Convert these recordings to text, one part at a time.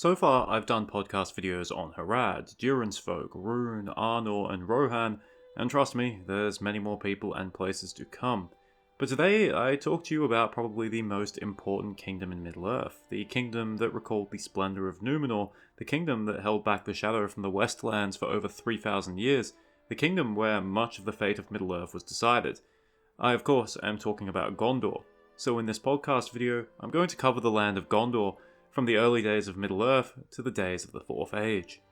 So far, I've done podcast videos on Harad, Durin's-folk, Rune, Arnor, and Rohan, and trust me, there's many more people and places to come. But today, I talk to you about probably the most important kingdom in Middle-earth, the kingdom that recalled the splendour of Numenor, the kingdom that held back the shadow from the Westlands for over 3,000 years, the kingdom where much of the fate of Middle-earth was decided. I, of course, am talking about Gondor. So in this podcast video, I'm going to cover the land of Gondor, from the early days of Middle-earth to the days of the Fourth Age.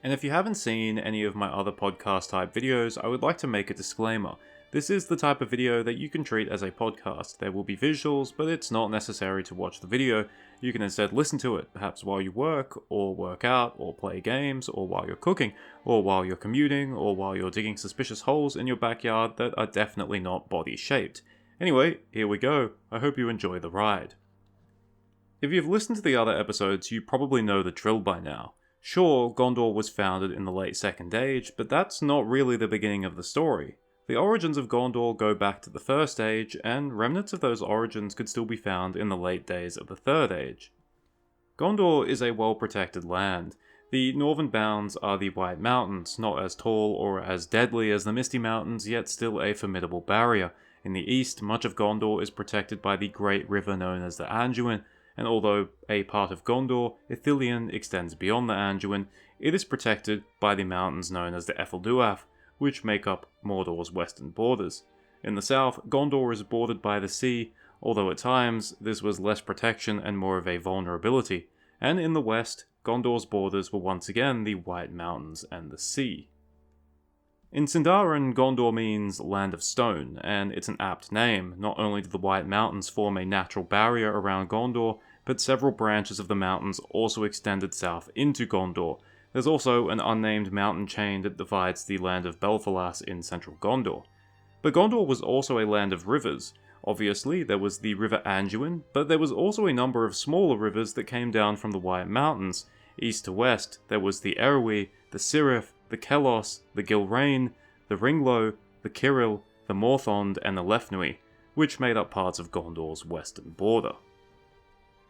And if you haven't seen any of my other podcast type videos, I would like to make a disclaimer. This is the type of video that you can treat as a podcast. There will be visuals, but it's not necessary to watch the video. You can instead listen to it, perhaps while you work, or work out, or play games, or while you're cooking, or while you're commuting, or while you're digging suspicious holes in your backyard that are definitely not body-shaped. Anyway, here we go. I hope you enjoy the ride. If you've listened to the other episodes, you probably know the drill by now. Sure, Gondor was founded in the late Second Age, but that's not really the beginning of the story. The origins of Gondor go back to the First Age, and remnants of those origins could still be found in the late days of the Third Age. Gondor is a well-protected land. The northern bounds are the White Mountains, not as tall or as deadly as the Misty Mountains, yet still a formidable barrier. In the east, much of Gondor is protected by the great river known as the Anduin, and although a part of Gondor, Ithilien, extends beyond the Anduin, it is protected by the mountains known as the Efelduaf, which make up Mordor's western borders. In the south, Gondor is bordered by the sea, although at times this was less protection and more of a vulnerability, and in the west, Gondor's borders were once again the White Mountains and the sea. In Sindarin, Gondor means Land of Stone, and it's an apt name. Not only do the White Mountains form a natural barrier around Gondor, but several branches of the mountains also extended south into Gondor. There's also an unnamed mountain chain that divides the land of Belfalas in central Gondor. But Gondor was also a land of rivers. Obviously, there was the River Anduin, but there was also a number of smaller rivers that came down from the White Mountains. East to west, there was the Erwi, the Sirith, the Kelos, the Gilrain, the Ringlo, the Kirill, the Morthond, and the Lefnui, which made up parts of Gondor's western border.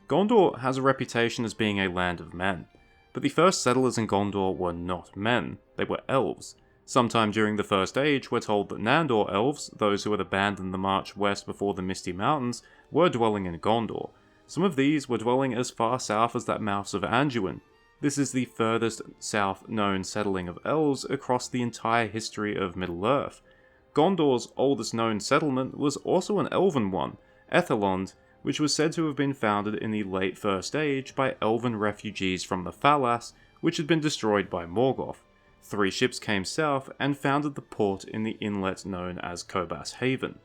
Gondor has a reputation as being a land of men, but the first settlers in Gondor were not men, they were elves. Sometime during the First Age, we're told that Nandor elves, those who had abandoned the march west before the Misty Mountains, were dwelling in Gondor. Some of these were dwelling as far south as that mouth of Anduin. This is the furthest south known settling of elves across the entire history of Middle-earth. Gondor's oldest known settlement was also an elven one, Ethelond, which was said to have been founded in the late First Age by elven refugees from the Falas, which had been destroyed by Morgoth. 3 ships came south and founded the port in the inlet known as Cobas Haven.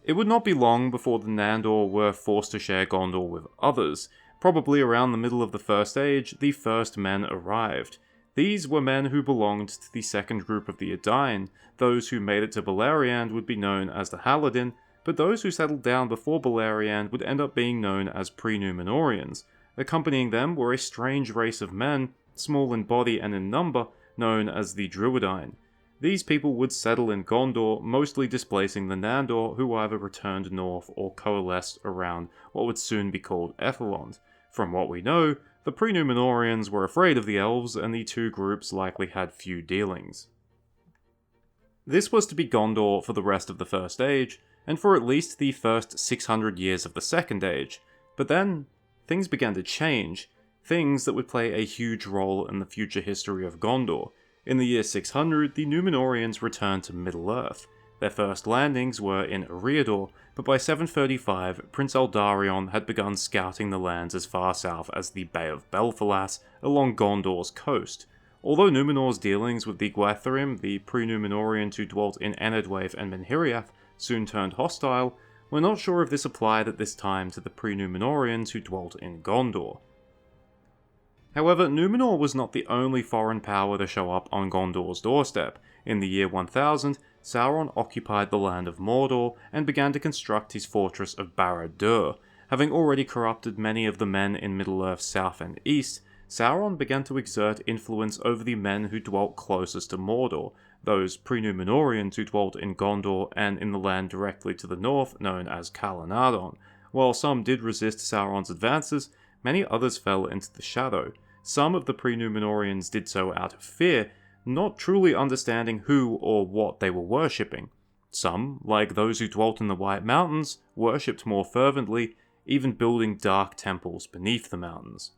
It would not be long before the Nandor were forced to share Gondor with others. Probably around the middle of the First Age, the first men arrived. These were men who belonged to the second group of the Edain. Those who made it to Beleriand would be known as the Halladin, but those who settled down before Beleriand would end up being known as pre-Numenoreans. Accompanying them were a strange race of men, small in body and in number, known as the Druidine. These people would settle in Gondor, mostly displacing the Nandor, who either returned north or coalesced around what would soon be called Ethelond. From what we know, the pre-Numenoreans were afraid of the elves, and the two groups likely had few dealings. This was to be Gondor for the rest of the First Age, and for at least the first 600 years of the Second Age. But then, things began to change. Things that would play a huge role in the future history of Gondor. In the year 600, the Numenoreans returned to Middle-earth. Their first landings were in Eriador, but by 735, Prince Eldarion had begun scouting the lands as far south as the Bay of Belfalas along Gondor's coast. Although Numenor's dealings with the Gwaithrim, the pre-Numenoreans who dwelt in Enedwaith and Menhiriath, soon turned hostile, we're not sure if this applied at this time to the pre-Numenoreans who dwelt in Gondor. However, Numenor was not the only foreign power to show up on Gondor's doorstep. In the year 1000, Sauron occupied the land of Mordor and began to construct his fortress of Barad-dûr. Having already corrupted many of the men in Middle-earth's south and east, Sauron began to exert influence over the men who dwelt closest to Mordor, those pre-Numenoreans who dwelt in Gondor and in the land directly to the north known as Calanadon. While some did resist Sauron's advances, many others fell into the shadow. Some of the pre-Numenoreans did so out of fear, not truly understanding who or what they were worshipping. Some, like those who dwelt in the White Mountains, worshipped more fervently, even building dark temples beneath the mountains.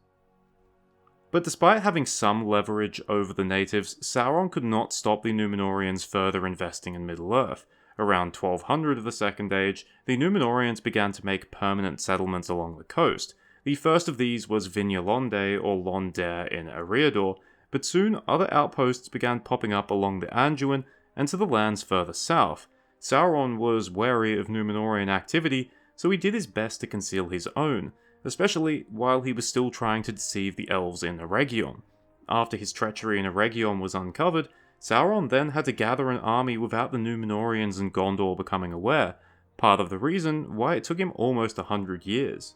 But despite having some leverage over the natives, Sauron could not stop the Numenoreans further investing in Middle-earth. Around 1200 of the Second Age, the Numenoreans began to make permanent settlements along the coast. The first of these was Vignalonde or Londare in Eriador, but soon other outposts began popping up along the Anduin and to the lands further south. Sauron was wary of Numenorean activity, so he did his best to conceal his own, especially while he was still trying to deceive the elves in Eregion. After his treachery in Eregion was uncovered, Sauron then had to gather an army without the Numenoreans and Gondor becoming aware, part of the reason why it took him almost 100 years.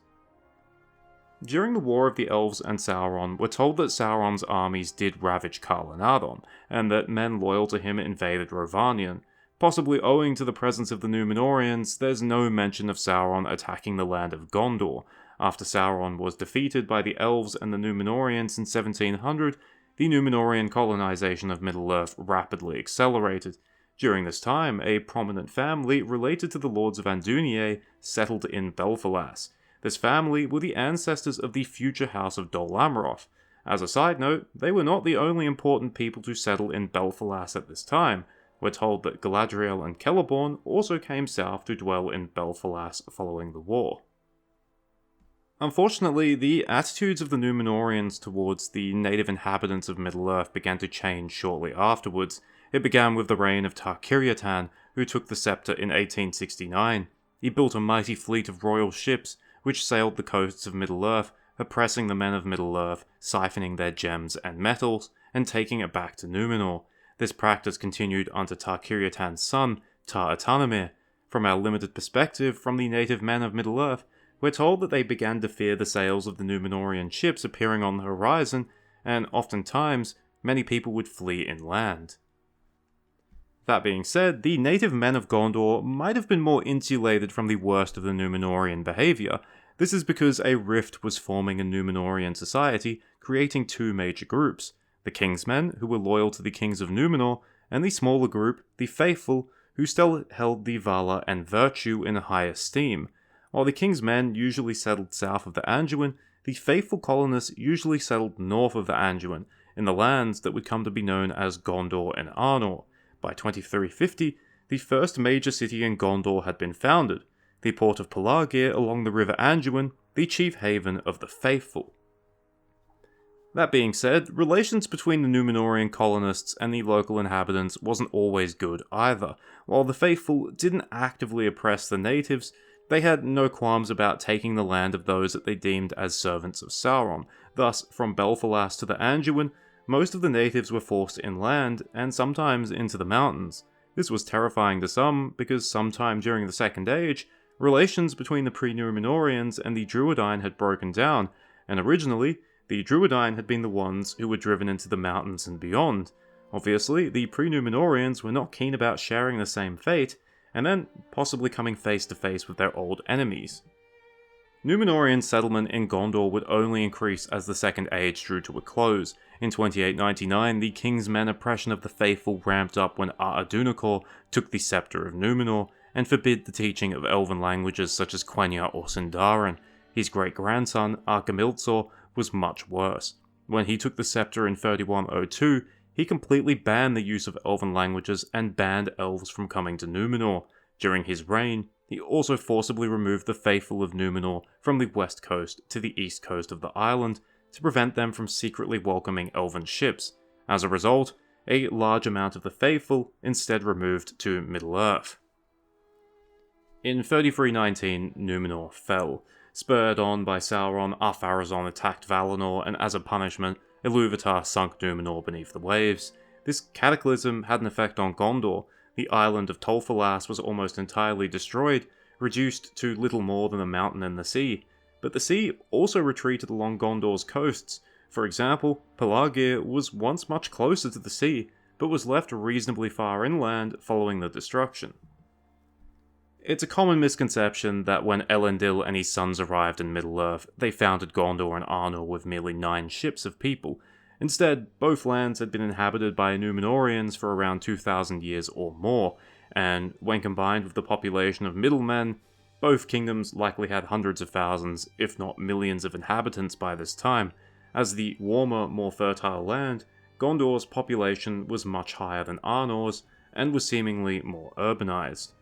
During the War of the Elves and Sauron, we're told that Sauron's armies did ravage Carnarvon, and that men loyal to him invaded Rhovanion. Possibly owing to the presence of the Numenoreans, there's no mention of Sauron attacking the land of Gondor. After Sauron was defeated by the Elves and the Numenoreans in 1700, the Numenorean colonization of Middle-earth rapidly accelerated. During this time, a prominent family related to the Lords of Andúnier settled in Belfalas. This family were the ancestors of the future House of Dol Amroth. As a side note, they were not the only important people to settle in Belfalas at this time. We're told that Galadriel and Celeborn also came south to dwell in Belfalas following the war. Unfortunately, the attitudes of the Numenoreans towards the native inhabitants of Middle-earth began to change shortly afterwards. It began with the reign of Tar-Kiriatan, who took the scepter in 1869. He built a mighty fleet of royal ships, which sailed the coasts of Middle-earth, oppressing the men of Middle-earth, siphoning their gems and metals, and taking it back to Numenor. This practice continued under Tar-Kiriatan's son, Tar-Atanamir. From our limited perspective from the native men of Middle-earth, we're told that they began to fear the sails of the Numenorean ships appearing on the horizon, and oftentimes, many people would flee inland. That being said, the native men of Gondor might have been more insulated from the worst of the Numenorean behaviour. This is because a rift was forming in Numenorean society, creating two major groups: the King's Men, who were loyal to the kings of Numenor, and the smaller group, the Faithful, who still held the Vala and Virtue in high esteem. While the King's Men usually settled south of the Anduin, the Faithful colonists usually settled north of the Anduin, in the lands that would come to be known as Gondor and Arnor. By 2350, the first major city in Gondor had been founded, the port of Pelargir along the river Anduin, the chief haven of the Faithful. That being said, relations between the Numenorean colonists and the local inhabitants wasn't always good either. While the Faithful didn't actively oppress the natives, they had no qualms about taking the land of those that they deemed as servants of Sauron. Thus, from Belfalas to the Anduin, most of the natives were forced inland, and sometimes into the mountains. This was terrifying to some, because sometime during the Second Age, relations between the pre-Numenoreans and the Druidine had broken down, and originally, the Druidine had been the ones who were driven into the mountains and beyond. Obviously, the pre-Numenoreans were not keen about sharing the same fate, and then possibly coming face to face with their old enemies. Numenorean settlement in Gondor would only increase as the Second Age drew to a close. In 2899, the King's Men oppression of the Faithful ramped up when Ar-Adunakor took the scepter of Numenor, and forbid the teaching of elven languages such as Quenya or Sindarin. His great-grandson, Ar-Gamiltzor, was much worse. When he took the scepter in 3102, he completely banned the use of elven languages and banned elves from coming to Numenor. During his reign, he also forcibly removed the Faithful of Numenor from the west coast to the east coast of the island to prevent them from secretly welcoming elven ships. As a result, a large amount of the Faithful instead removed to Middle-earth. In 3319, Numenor fell. Spurred on by Sauron, Ar-Pharazôn attacked Valinor, and as a punishment, Ilúvatar sunk Numenor beneath the waves. This cataclysm had an effect on Gondor. The island of Tolfalas was almost entirely destroyed, reduced to little more than a mountain in the sea. But the sea also retreated along Gondor's coasts. For example, Pelargir was once much closer to the sea, but was left reasonably far inland following the destruction. It's a common misconception that when Elendil and his sons arrived in Middle-earth, they founded Gondor and Arnor with merely 9 ships of people. Instead, both lands had been inhabited by Numenoreans for around 2,000 years or more, and when combined with the population of middlemen, both kingdoms likely had hundreds of thousands, if not millions of inhabitants by this time. As the warmer, more fertile land, Gondor's population was much higher than Arnor's, and was seemingly more urbanized.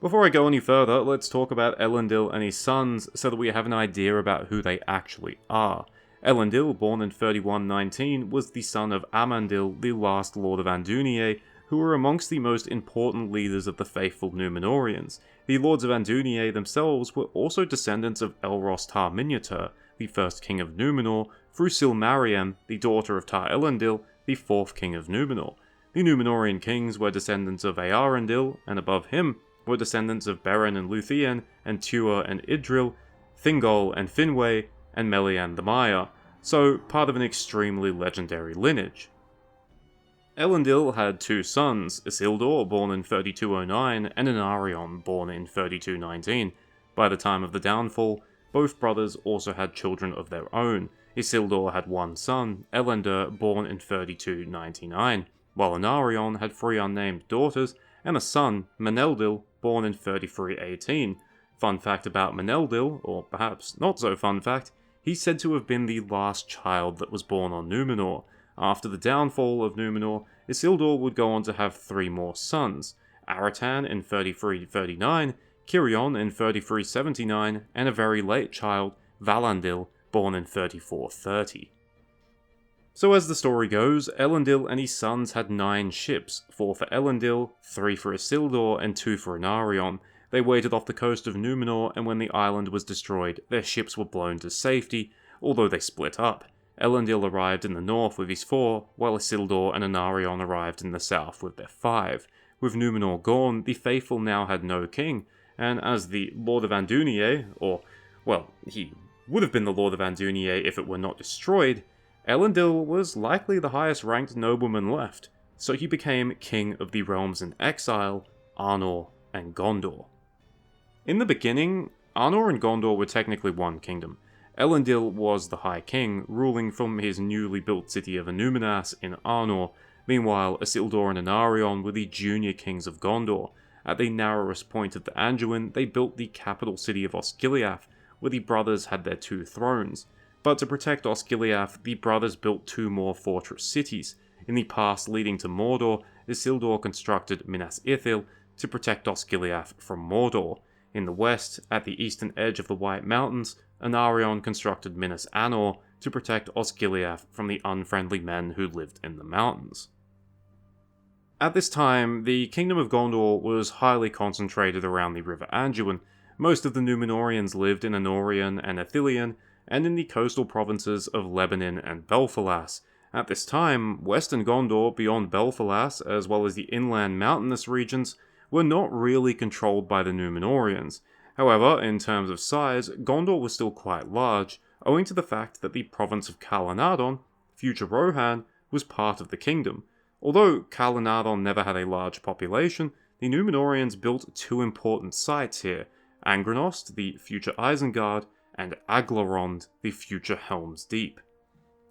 Before I go any further, let's talk about Elendil and his sons so that we have an idea about who they actually are. Elendil, born in 3119, was the son of Amandil, the last Lord of Andunier, who were amongst the most important leaders of the faithful Numenoreans. The Lords of Andunier themselves were also descendants of Elros Tar Miniatur, the first king of Numenor, through Silmariem, the daughter of Tar Elendil, the fourth king of Numenor. The Numenorean kings were descendants of Earendil, and above him were descendants of Beren and Luthien, and Tuor and Idril, Thingol and Finwë, and Melian the Maya, so part of an extremely legendary lineage. Elendil had 2 sons, Isildur, born in 3209, and Anarion, born in 3219. By the time of the downfall, both brothers also had children of their own. Isildur had 1 son, Elendil, born in 3299, while Anarion had 3 unnamed daughters, and a son, Minardil, born in 3318. Fun fact about Minardil, or perhaps not so fun fact, he's said to have been the last child that was born on Numenor. After the downfall of Numenor, Isildur would go on to have 3 more sons, Aratan in 3339, Kirion in 3379, and a very late child, Valandil, born in 3430. So as the story goes, Elendil and his sons had 9 ships, 4 for Elendil, 3 for Isildur, and 2 for Anarion. They waited off the coast of Numenor, and when the island was destroyed, their ships were blown to safety, although they split up. Elendil arrived in the north with his 4, while Isildur and Anarion arrived in the south with their 5. With Numenor gone, the faithful now had no king, and as the Lord of Andunier, or, well, he would have been the Lord of Andunier if it were not destroyed, Elendil was likely the highest ranked nobleman left, so he became king of the realms in exile, Arnor and Gondor. In the beginning, Arnor and Gondor were technically one kingdom. Elendil was the High King, ruling from his newly built city of Annúminas in Arnor. Meanwhile, Isildur and Anarion were the junior kings of Gondor. At the narrowest point of the Anduin, they built the capital city of Osgiliath, where the brothers had their 2 thrones. But to protect Osgiliath, the brothers built 2 more fortress cities. In the pass leading to Mordor, Isildur constructed Minas Ithil to protect Osgiliath from Mordor. In the west, at the eastern edge of the White Mountains, Anarion constructed Minas Anor to protect Osgiliath from the unfriendly men who lived in the mountains. At this time, the Kingdom of Gondor was highly concentrated around the River Anduin. Most of the Numenoreans lived in Anorian and Ithilien, and in the coastal provinces of Lebanon and Belfalas. At this time, western Gondor beyond Belfalas, as well as the inland mountainous regions, were not really controlled by the Numenoreans. However, in terms of size, Gondor was still quite large, owing to the fact that the province of Calanadon, future Rohan, was part of the kingdom. Although Calanadon never had a large population, the Numenoreans built 2 important sites here, Angranost, the future Isengard, and Aglarond, the future Helm's Deep.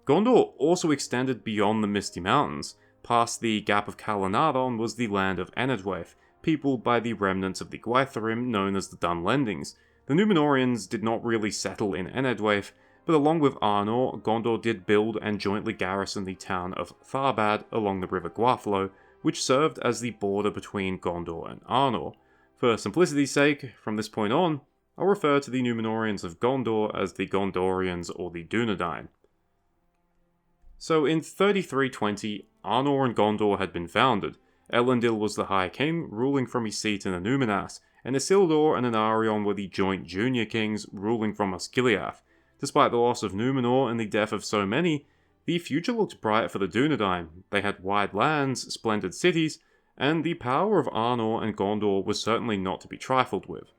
Gondor also extended beyond the Misty Mountains. Past the Gap of Calanadon was the land of Enedwaith, peopled by the remnants of the Gwytherim known as the Dunlendings. The Numenoreans did not really settle in Enedwaith, but along with Arnor, Gondor did build and jointly garrison the town of Tharbad along the River Gwythlo, which served as the border between Gondor and Arnor. For simplicity's sake, from this point on, I'll refer to the Numenoreans of Gondor as the Gondorians or the Dunedain. So in 3320, Arnor and Gondor had been founded. Elendil was the High King, ruling from his seat in Annúminas, and Isildur and Anarion were the joint junior kings, ruling from Osgiliath. Despite the loss of Numenor and the death of so many, the future looked bright for the Dunedain. They had wide lands, splendid cities, and the power of Arnor and Gondor was certainly not to be trifled with.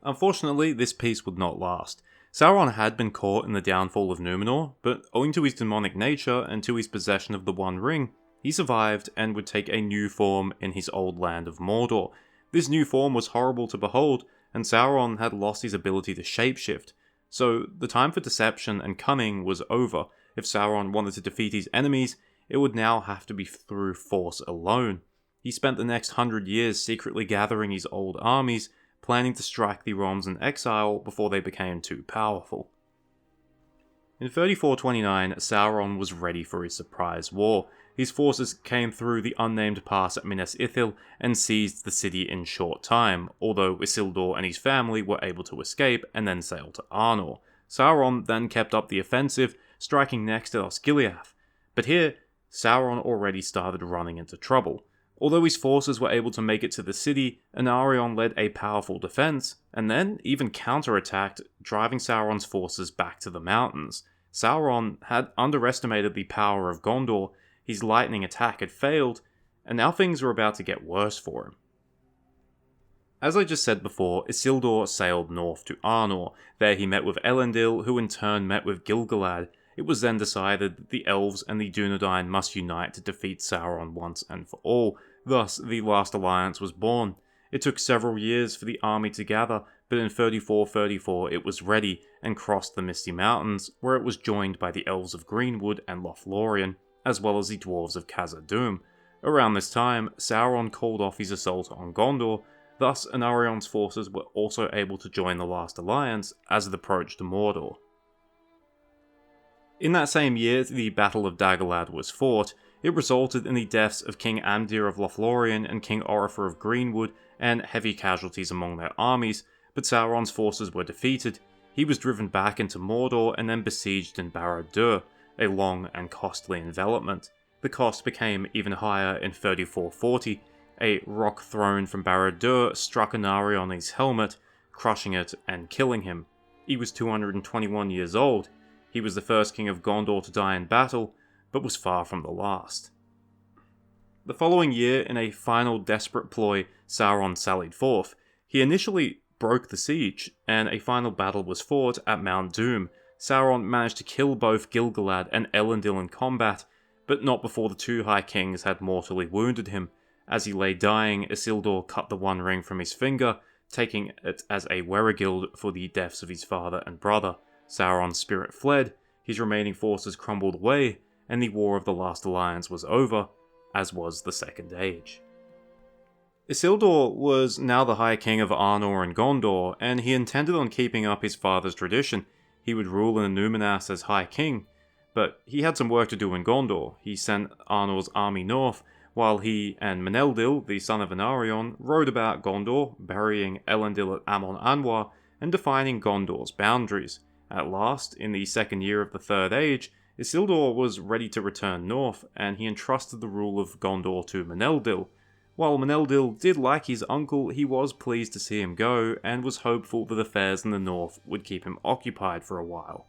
Unfortunately, this peace would not last. Sauron had been caught in the downfall of Numenor, but owing to his demonic nature and to his possession of the One Ring, he survived and would take a new form in his old land of Mordor. This new form was horrible to behold, and Sauron had lost his ability to shapeshift. So the time for deception and cunning was over. If Sauron wanted to defeat his enemies, it would now have to be through force alone. He spent the next 100 years secretly gathering his old armies, planning to strike the realms in exile before they became too powerful. In 3429, Sauron was ready for his surprise war. His forces came through the unnamed pass at Minas Ithil and seized the city in short time, although Isildur and his family were able to escape and then sail to Arnor. Sauron then kept up the offensive, striking next at Osgiliath. But here, Sauron already started running into trouble. Although his forces were able to make it to the city, Anarion led a powerful defense, and then even counterattacked, driving Sauron's forces back to the mountains. Sauron had underestimated the power of Gondor, his lightning attack had failed, and now things were about to get worse for him. As I just said before, Isildur sailed north to Arnor. There he met with Elendil, who in turn met with Gil-galad. It was then decided that the elves and the Dunedain must unite to defeat Sauron once and for all. Thus, the last alliance was born. It took several years for the army to gather, but in 3434 it was ready and crossed the Misty Mountains, where it was joined by the elves of Greenwood and Lothlorien, as well as the dwarves of Khazad-dûm. Around this time, Sauron called off his assault on Gondor. Thus, Anarion's forces were also able to join the last alliance as it approached Mordor. In that same year, the Battle of Dagorlad was fought. It resulted in the deaths of King Amdir of Lothlorien and King Orifer of Greenwood, and heavy casualties among their armies, but Sauron's forces were defeated. He was driven back into Mordor and then besieged in Barad-dûr, a long and costly envelopment. The cost became even higher in 3440. A rock thrown from Barad-dûr struck Anari on his helmet, crushing it and killing him. He was 221 years old. He was the first king of Gondor to die in battle, but was far from the last. The following year, in a final desperate ploy, Sauron sallied forth. He initially broke the siege, and a final battle was fought at Mount Doom. Sauron managed to kill both Gil-galad and Elendil in combat, but not before the two High Kings had mortally wounded him. As he lay dying, Isildur cut the One Ring from his finger, taking it as a Weregild for the deaths of his father and brother. Sauron's spirit fled, his remaining forces crumbled away, and the War of the Last Alliance was over, as was the Second Age. Isildur was now the High King of Arnor and Gondor, and he intended on keeping up his father's tradition. He would rule in Númenor as High King, but he had some work to do in Gondor. He sent Arnor's army north, while he and Minardil, the son of Anarion, rode about Gondor, burying Elendil at Amon Anwar, and defining Gondor's boundaries. At last, in the second year of the Third Age, Isildur was ready to return north, and he entrusted the rule of Gondor to Minardil. While Minardil did like his uncle, he was pleased to see him go, and was hopeful that affairs in the north would keep him occupied for a while.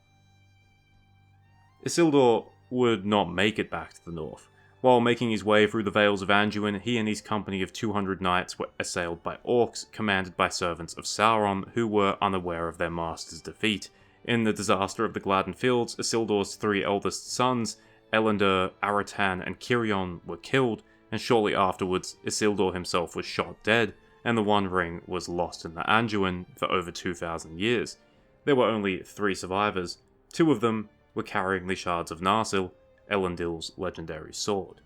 Isildur would not make it back to the north. While making his way through the Vales of Anduin, he and his company of 200 knights were assailed by orcs, commanded by servants of Sauron, who were unaware of their master's defeat. In the disaster of the Gladden Fields, Isildur's three eldest sons, Elendil, Aratan, and Cirion, were killed, and shortly afterwards, Isildur himself was shot dead, and the One Ring was lost in the Anduin for over 2,000 years. There were only 3 survivors. 2 of them were carrying the shards of Narsil, Elendil's legendary sword.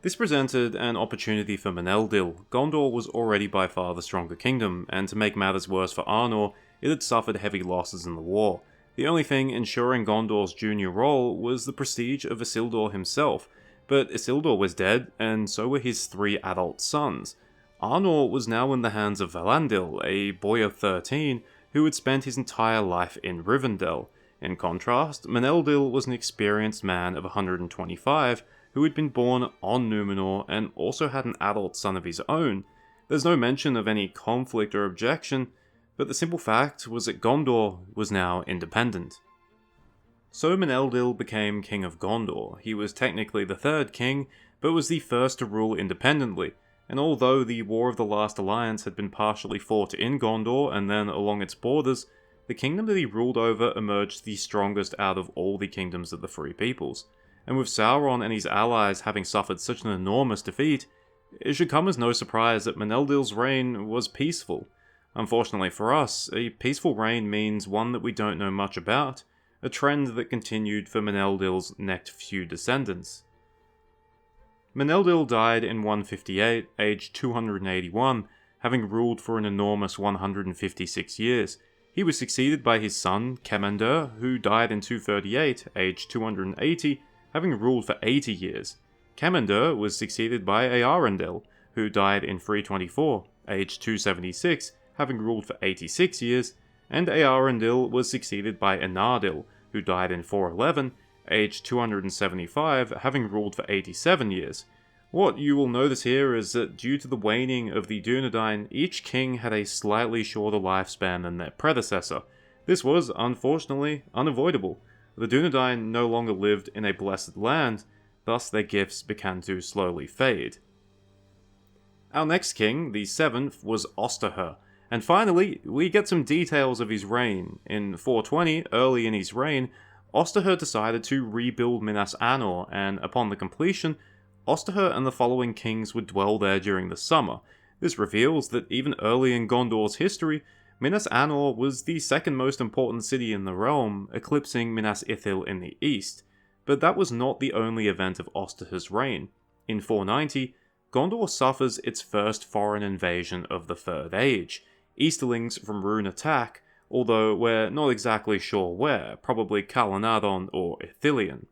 This presented an opportunity for Minardil. Gondor was already by far the stronger kingdom, and to make matters worse for Arnor, it had suffered heavy losses in the war. The only thing ensuring Gondor's junior role was the prestige of Isildur himself, but Isildur was dead, and so were his 3 adult sons. Arnor was now in the hands of Valandil, a boy of 13, who had spent his entire life in Rivendell. In contrast, Minardil was an experienced man of 125, who had been born on Numenor and also had an adult son of his own. There's no mention of any conflict or objection, but the simple fact was that Gondor was now independent. So Minardil became King of Gondor. He was technically the 3rd king, but was the first to rule independently, and although the War of the Last Alliance had been partially fought in Gondor and then along its borders, the kingdom that he ruled over emerged the strongest out of all the kingdoms of the Free Peoples. And with Sauron and his allies having suffered such an enormous defeat, It should come as no surprise that Minardil's reign was peaceful. Unfortunately for us, a peaceful reign means one that we don't know much about, a trend that continued for Minardil's next few descendants. Minardil died in 158, aged 281, having ruled for an enormous 156 years. He was succeeded by his son, King Earnur, who died in 238, aged 280, having ruled for 80 years. King Earnur was succeeded by Eärendil, who died in 324, aged 276, having ruled for 86 years, and Eärendil was succeeded by Minardil, who died in 411, aged 275, having ruled for 87 years. What you will notice here is that due to the waning of the Dunedain, each king had a slightly shorter lifespan than their predecessor. This was, unfortunately, unavoidable. The Dunedain no longer lived in a blessed land, thus their gifts began to slowly fade. Our next king, the 7th, was Osterher, and finally, we get some details of his reign. In 420, early in his reign, Osterher decided to rebuild Minas Anor, and upon the completion, Osterher and the following kings would dwell there during the summer. This reveals that even early in Gondor's history, Minas Anor was the second most important city in the realm, eclipsing Minas Ithil in the east. But that was not the only event of Osterher's reign. In 490, Gondor suffers its first foreign invasion of the Third Age. Easterlings from Rhûn attack, although we're not exactly sure where, probably Calanadon or Ithilien.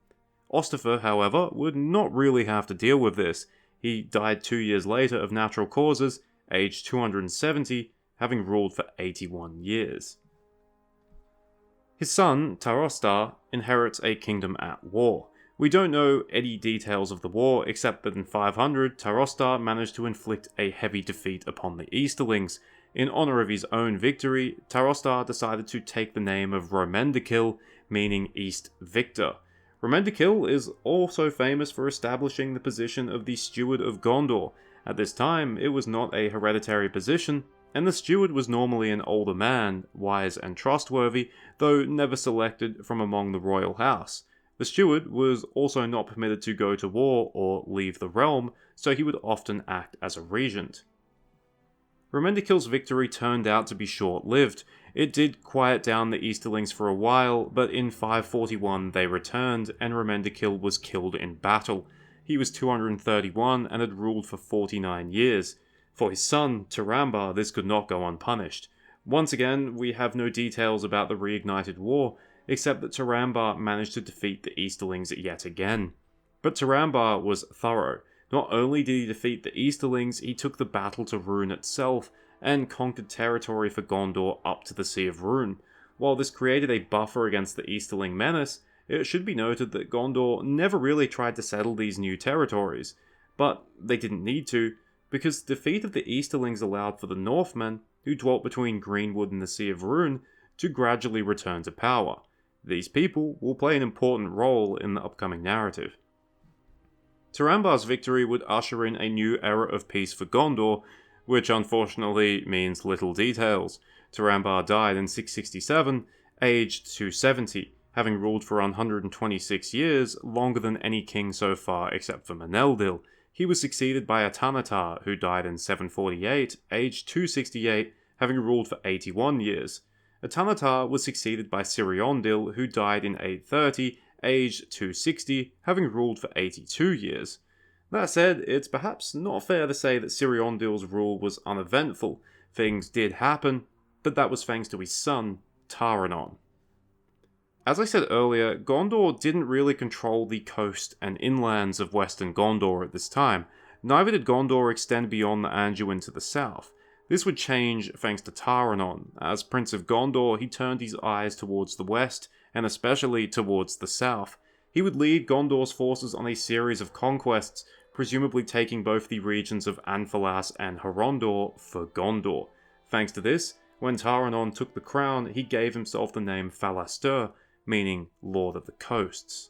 Osterher, however, would not really have to deal with this. He died 2 years later of natural causes, aged 270, having ruled for 81 years. His son, Tarostar, inherits a kingdom at war. We don't know any details of the war, except that in 500, Tarostar managed to inflict a heavy defeat upon the Easterlings. In honor of his own victory, Tarostar decided to take the name of Romendikil, meaning East Victor. Romendikil is also famous for establishing the position of the Steward of Gondor. At this time, it was not a hereditary position, and the steward was normally an older man, wise and trustworthy, though never selected from among the royal house. The steward was also not permitted to go to war or leave the realm, so he would often act as a regent. Romendikil's victory turned out to be short-lived. It did quiet down the Easterlings for a while, but in 541 they returned, and Romendikil was killed in battle. He was 231 and had ruled for 49 years. For his son, Turambar, this could not go unpunished. Once again, we have no details about the reignited war, except that Turambar managed to defeat the Easterlings yet again. But Turambar was thorough. Not only did he defeat the Easterlings, he took the battle to Rhûn itself, and conquered territory for Gondor up to the Sea of Rhûn. While this created a buffer against the Easterling menace, it should be noted that Gondor never really tried to settle these new territories. But they didn't need to, because the defeat of the Easterlings allowed for the Northmen, who dwelt between Greenwood and the Sea of Rhûn, to gradually return to power. These people will play an important role in the upcoming narrative. Turambar's victory would usher in a new era of peace for Gondor, which unfortunately means little details. Turambar died in 667, aged 270, having ruled for 126 years, longer than any king so far except for Minardil. He was succeeded by Atanatar, who died in 748, aged 268, having ruled for 81 years. Atanatar was succeeded by Siriondil, who died in 830, aged 260, having ruled for 82 years. That said, it's perhaps not fair to say that Siriondil's rule was uneventful. Things did happen, but that was thanks to his son, Taranon. As I said earlier, Gondor didn't really control the coast and inlands of western Gondor at this time. Neither did Gondor extend beyond the Anduin to the south. This would change thanks to Taranon. As Prince of Gondor, he turned his eyes towards the west, and especially towards the south. He would lead Gondor's forces on a series of conquests, presumably taking both the regions of Anfalas and Horondor for Gondor. Thanks to this, when Taranon took the crown, he gave himself the name Falastur, meaning Lord of the Coasts.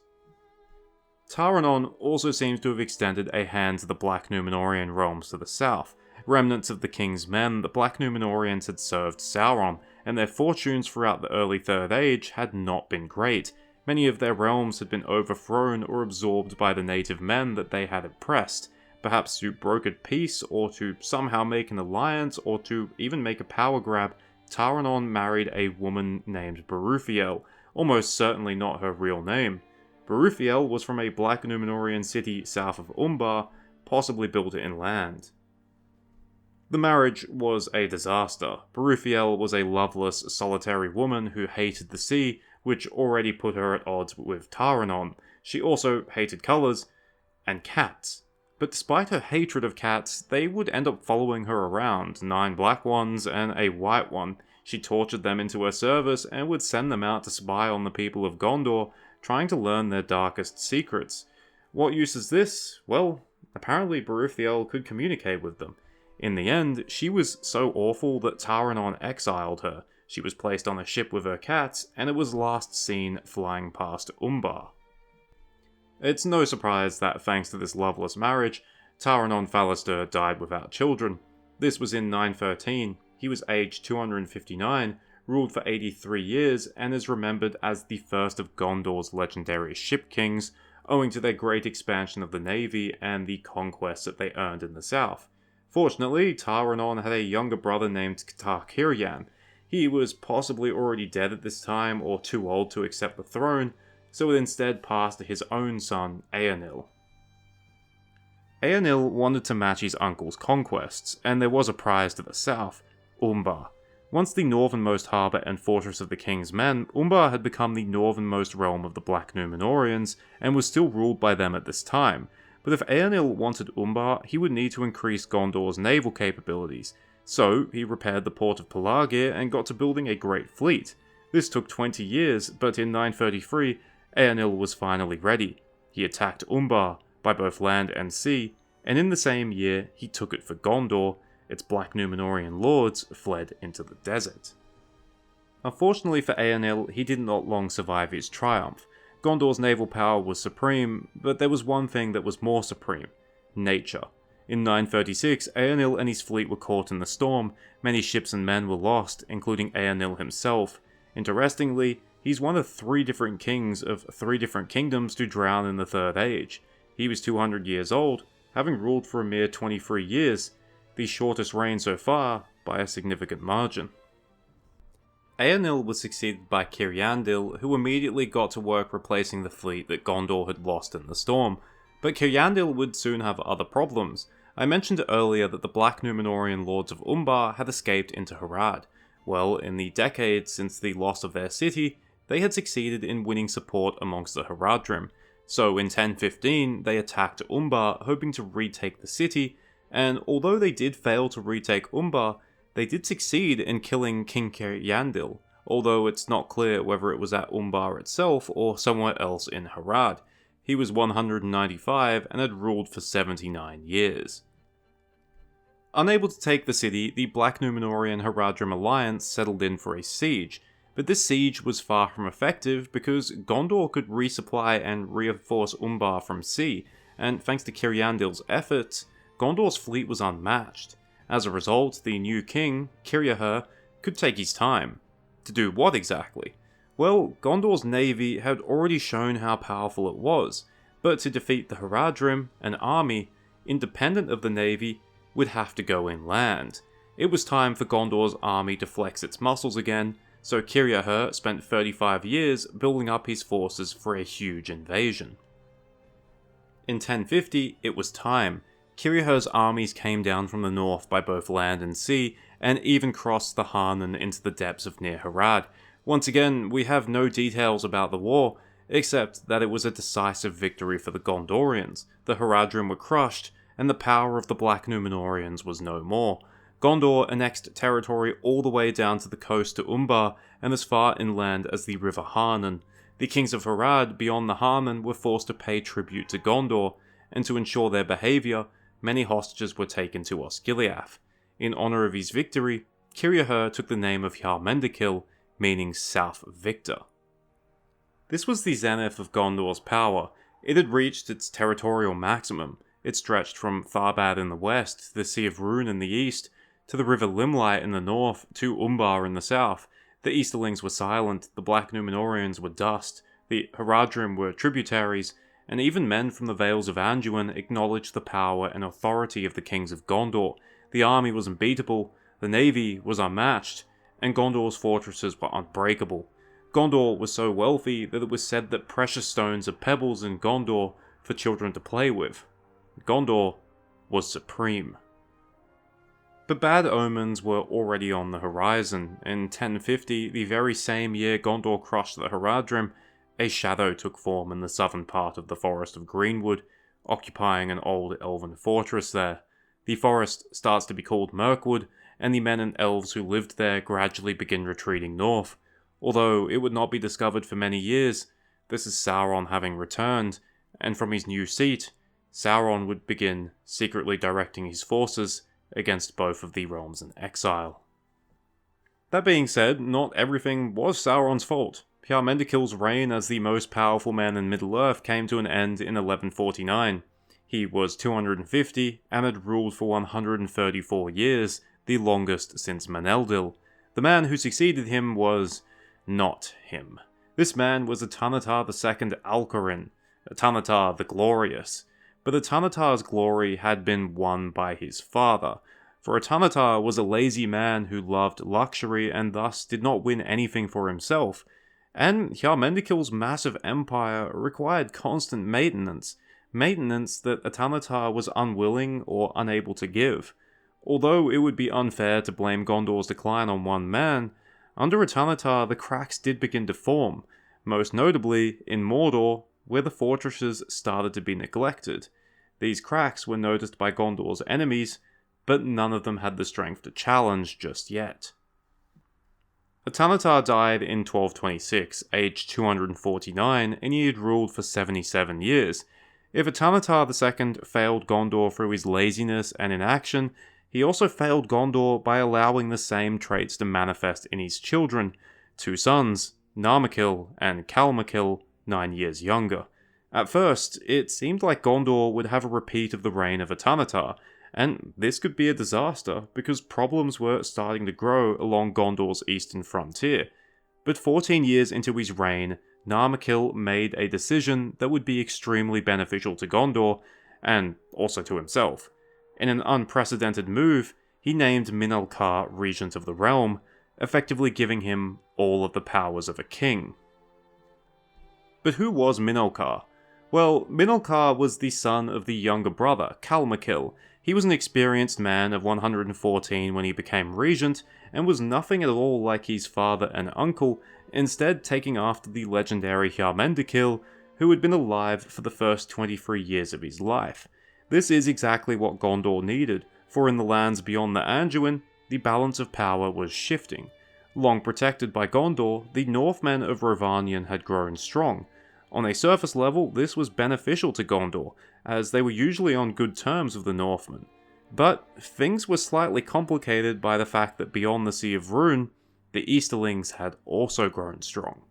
Taranon also seems to have extended a hand to the Black Numenorean realms to the south. Remnants of the king's men, the Black Numenoreans had served Sauron, and their fortunes throughout the early Third Age had not been great. Many of their realms had been overthrown or absorbed by the native men that they had oppressed. perhaps to broker peace, or to somehow make an alliance, or to even make a power grab, Taranon married a woman named Baruthiel, almost certainly not her real name. Baruthiel was from a black Numenorean city south of Umbar, possibly built inland. The marriage was a disaster. Baruthiel was a loveless, solitary woman who hated the sea, which already put her at odds with Taranon. She also hated colours and cats. But despite her hatred of cats, they would end up following her around, 9 black ones and a white one. She tortured them into her service and would send them out to spy on the people of Gondor, trying to learn their darkest secrets. What use is this? Well, apparently Baruthiel could communicate with them. In the end, she was so awful that Taranon exiled her. She was placed on a ship with her cats, and it was last seen flying past Umbar. It's no surprise that thanks to this loveless marriage, Taranon Fallister died without children. This was in 913. He was aged 259, ruled for 83 years, and is remembered as the first of Gondor's legendary ship kings, owing to their great expansion of the navy and the conquests that they earned in the south. Fortunately, Taranon had a younger brother named Tar-Kiryan. He was possibly already dead at this time, or too old to accept the throne, so it instead passed to his own son, Eärnur. Eärnur wanted to match his uncle's conquests, and there was a prize to the south, Umbar. Once the northernmost harbour and fortress of the king's men, Umbar had become the northernmost realm of the Black Numenoreans, and was still ruled by them at this time. But if Eärnur wanted Umbar, he would need to increase Gondor's naval capabilities. So, he repaired the port of Pelargir and got to building a great fleet. This took 20 years, but in 933, Eärnur was finally ready. He attacked Umbar, by both land and sea, and in the same year, he took it for Gondor. Its Black Numenorean lords fled into the desert. Unfortunately for Eärnur, he did not long survive his triumph. Gondor's naval power was supreme, but there was one thing that was more supreme: nature. In 936, Eärnur and his fleet were caught in the storm. Many ships and men were lost, including Eärnur himself. Interestingly, he's one of 3 different kings of 3 different kingdoms to drown in the Third Age. He was 200 years old, having ruled for a mere 23 years, the shortest reign so far by a significant margin. Eärnur was succeeded by Kiriandil, who immediately got to work replacing the fleet that Gondor had lost in the storm. But Kiriandil would soon have other problems. I mentioned earlier that the Black Numenorean lords of Umbar had escaped into Harad. Well, in the decades since the loss of their city, they had succeeded in winning support amongst the Haradrim. So in 1015, they attacked Umbar, hoping to retake the city, and although they did fail to retake Umbar, they did succeed in killing King Kiriandil, although it's not clear whether it was at Umbar itself or somewhere else in Harad. He was 195 and had ruled for 79 years. Unable to take the city, the Black Numenorean Haradrim alliance settled in for a siege, but this siege was far from effective because Gondor could resupply and reinforce Umbar from sea, and thanks to Kiriandil's efforts, Gondor's fleet was unmatched. As a result, the new king, Kiriahur, could take his time. To do what exactly? Well, Gondor's navy had already shown how powerful it was, but to defeat the Haradrim, an army, independent of the navy, would have to go inland. It was time for Gondor's army to flex its muscles again, so Kiriahur spent 35 years building up his forces for a huge invasion. In 1050, it was time. Kiriahur's armies came down from the north by both land and sea, and even crossed the Harnen into the depths of near Harad. Once again, we have no details about the war, except that it was a decisive victory for the Gondorians. The Haradrim were crushed, and the power of the Black Numenoreans was no more. Gondor annexed territory all the way down to the coast to Umbar, and as far inland as the river Harnen. The kings of Harad beyond the Harnen were forced to pay tribute to Gondor, and to ensure their behaviour, many hostages were taken to Osgiliath. In honour of his victory, Kiriahur took the name of Jarmendakil, meaning South Victor. This was the zenith of Gondor's power. It had reached its territorial maximum. It stretched from Tharbad in the west, to the Sea of Rhûn in the east, to the River Limelight in the north, to Umbar in the south. The Easterlings were silent, the Black Numenoreans were dust, the Haradrim were tributaries, and even men from the Vales of Anduin acknowledged the power and authority of the kings of Gondor. The army was unbeatable, the navy was unmatched, and Gondor's fortresses were unbreakable. Gondor was so wealthy that it was said that precious stones are pebbles in Gondor for children to play with. Gondor was supreme. But bad omens were already on the horizon. In 1050, the very same year Gondor crushed the Haradrim, a shadow took form in the southern part of the Forest of Greenwood, occupying an old elven fortress there. The forest starts to be called Mirkwood, and the men and elves who lived there gradually begin retreating north. Although it would not be discovered for many years, this is Sauron having returned, and from his new seat, Sauron would begin secretly directing his forces against both of the realms in exile. That being said, not everything was Sauron's fault. Hiarmendikil's reign as the most powerful man in Middle-earth came to an end in 1149. He was 250 and had ruled for 134 years, the longest since Minardil. The man who succeeded him was not him. This man was Atanatar II Alcorin, Atanatar the Glorious. But Atanatar's glory had been won by his father, for Atanatar was a lazy man who loved luxury and thus did not win anything for himself, and Hiarmendikil's massive empire required constant maintenance that Atanatar was unwilling or unable to give. Although it would be unfair to blame Gondor's decline on one man, under Atanatar the cracks did begin to form, most notably in Mordor, where the fortresses started to be neglected. These cracks were noticed by Gondor's enemies, but none of them had the strength to challenge just yet. Atanatar died in 1226, aged 249, and he had ruled for 77 years. If Atanatar II failed Gondor through his laziness and inaction, he also failed Gondor by allowing the same traits to manifest in his children, two sons, Narmakil and Kalmakil, 9 years younger. At first, it seemed like Gondor would have a repeat of the reign of Atanatar, and this could be a disaster because problems were starting to grow along Gondor's eastern frontier. But 14 years into his reign, Narmakil made a decision that would be extremely beneficial to Gondor, and also to himself. In an unprecedented move, he named Minalcar regent of the realm, effectively giving him all of the powers of a king. But who was Minalcar? Well, Minalcar was the son of the younger brother, Kalmakil. He was an experienced man of 114 when he became regent, and was nothing at all like his father and uncle, instead taking after the legendary Hiarmendikil, who had been alive for the first 23 years of his life. This is exactly what Gondor needed, for in the lands beyond the Anduin, the balance of power was shifting. Long protected by Gondor, the Northmen of Rhovanion had grown strong. On a surface level, this was beneficial to Gondor, as they were usually on good terms with the Northmen. But things were slightly complicated by the fact that beyond the Sea of Rhûn, the Easterlings had also grown strong.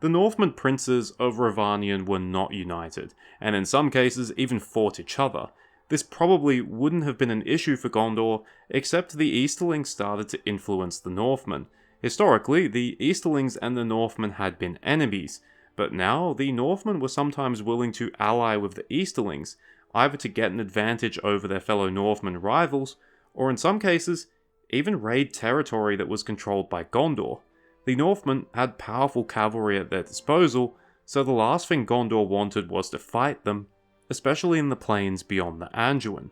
The Northmen princes of Rhovanion were not united, and in some cases even fought each other. This probably wouldn't have been an issue for Gondor, except the Easterlings started to influence the Northmen. Historically, the Easterlings and the Northmen had been enemies, but now the Northmen were sometimes willing to ally with the Easterlings, either to get an advantage over their fellow Northmen rivals, or in some cases, even raid territory that was controlled by Gondor. The Northmen had powerful cavalry at their disposal, so the last thing Gondor wanted was to fight them, especially in the plains beyond the Anduin.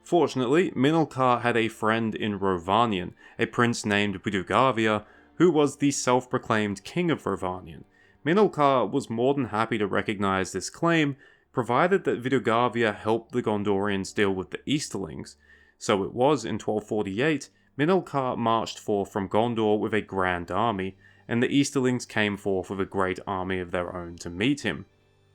Fortunately, Minalcar had a friend in Rhovanion, a prince named Vidugavia, who was the self-proclaimed king of Rhovanion. Minalcar was more than happy to recognize this claim, provided that Vidugavia helped the Gondorians deal with the Easterlings. So it was in 1248, Minalcar marched forth from Gondor with a grand army, and the Easterlings came forth with a great army of their own to meet him.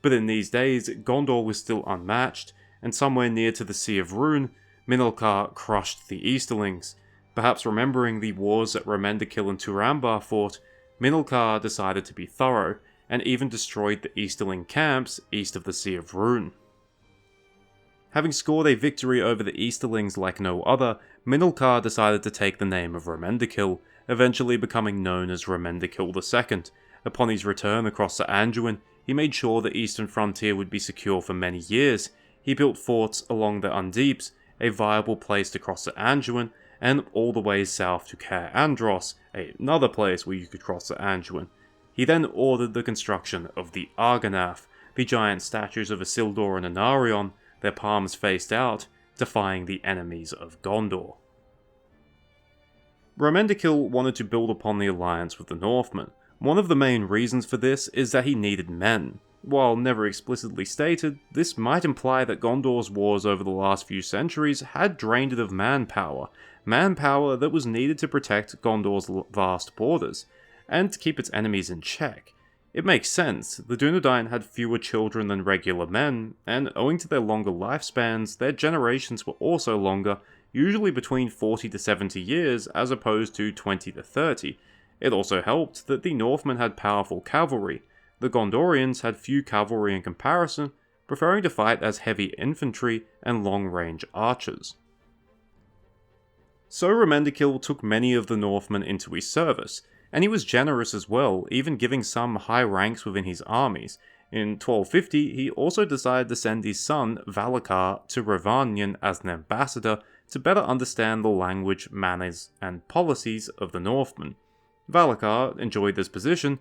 But in these days, Gondor was still unmatched, and somewhere near to the Sea of Rhûn, Minalcar crushed the Easterlings. Perhaps remembering the wars that Remendikil and Turambar fought, Minalcar decided to be thorough, and even destroyed the Easterling camps east of the Sea of Rhûn. Having scored a victory over the Easterlings like no other, Minalcar decided to take the name of Remendikil, eventually becoming known as Remendikil II. Upon his return across the Anduin, he made sure the eastern frontier would be secure for many years. He built forts along the Undeeps, a viable place to cross the Anduin, and all the way south to Caer Andros, another place where you could cross the Anduin. He then ordered the construction of the Argonath, the giant statues of Isildur and Anarion, their palms faced out, defying the enemies of Gondor. Romendikil wanted to build upon the alliance with the Northmen. One of the main reasons for this is that he needed men. While never explicitly stated, this might imply that Gondor's wars over the last few centuries had drained it of manpower that was needed to protect Gondor's vast borders, and to keep its enemies in check. It makes sense, the Dunedain had fewer children than regular men, and owing to their longer lifespans, their generations were also longer, usually between 40 to 70 years as opposed to 20 to 30. It also helped that the Northmen had powerful cavalry. The Gondorians had few cavalry in comparison, preferring to fight as heavy infantry and long-range archers. So Romendikil took many of the Northmen into his service, and he was generous as well, even giving some high ranks within his armies. In 1250, he also decided to send his son, Valakar, to Rhovanion as an ambassador to better understand the language, manners, and policies of the Northmen. Valakar enjoyed this position,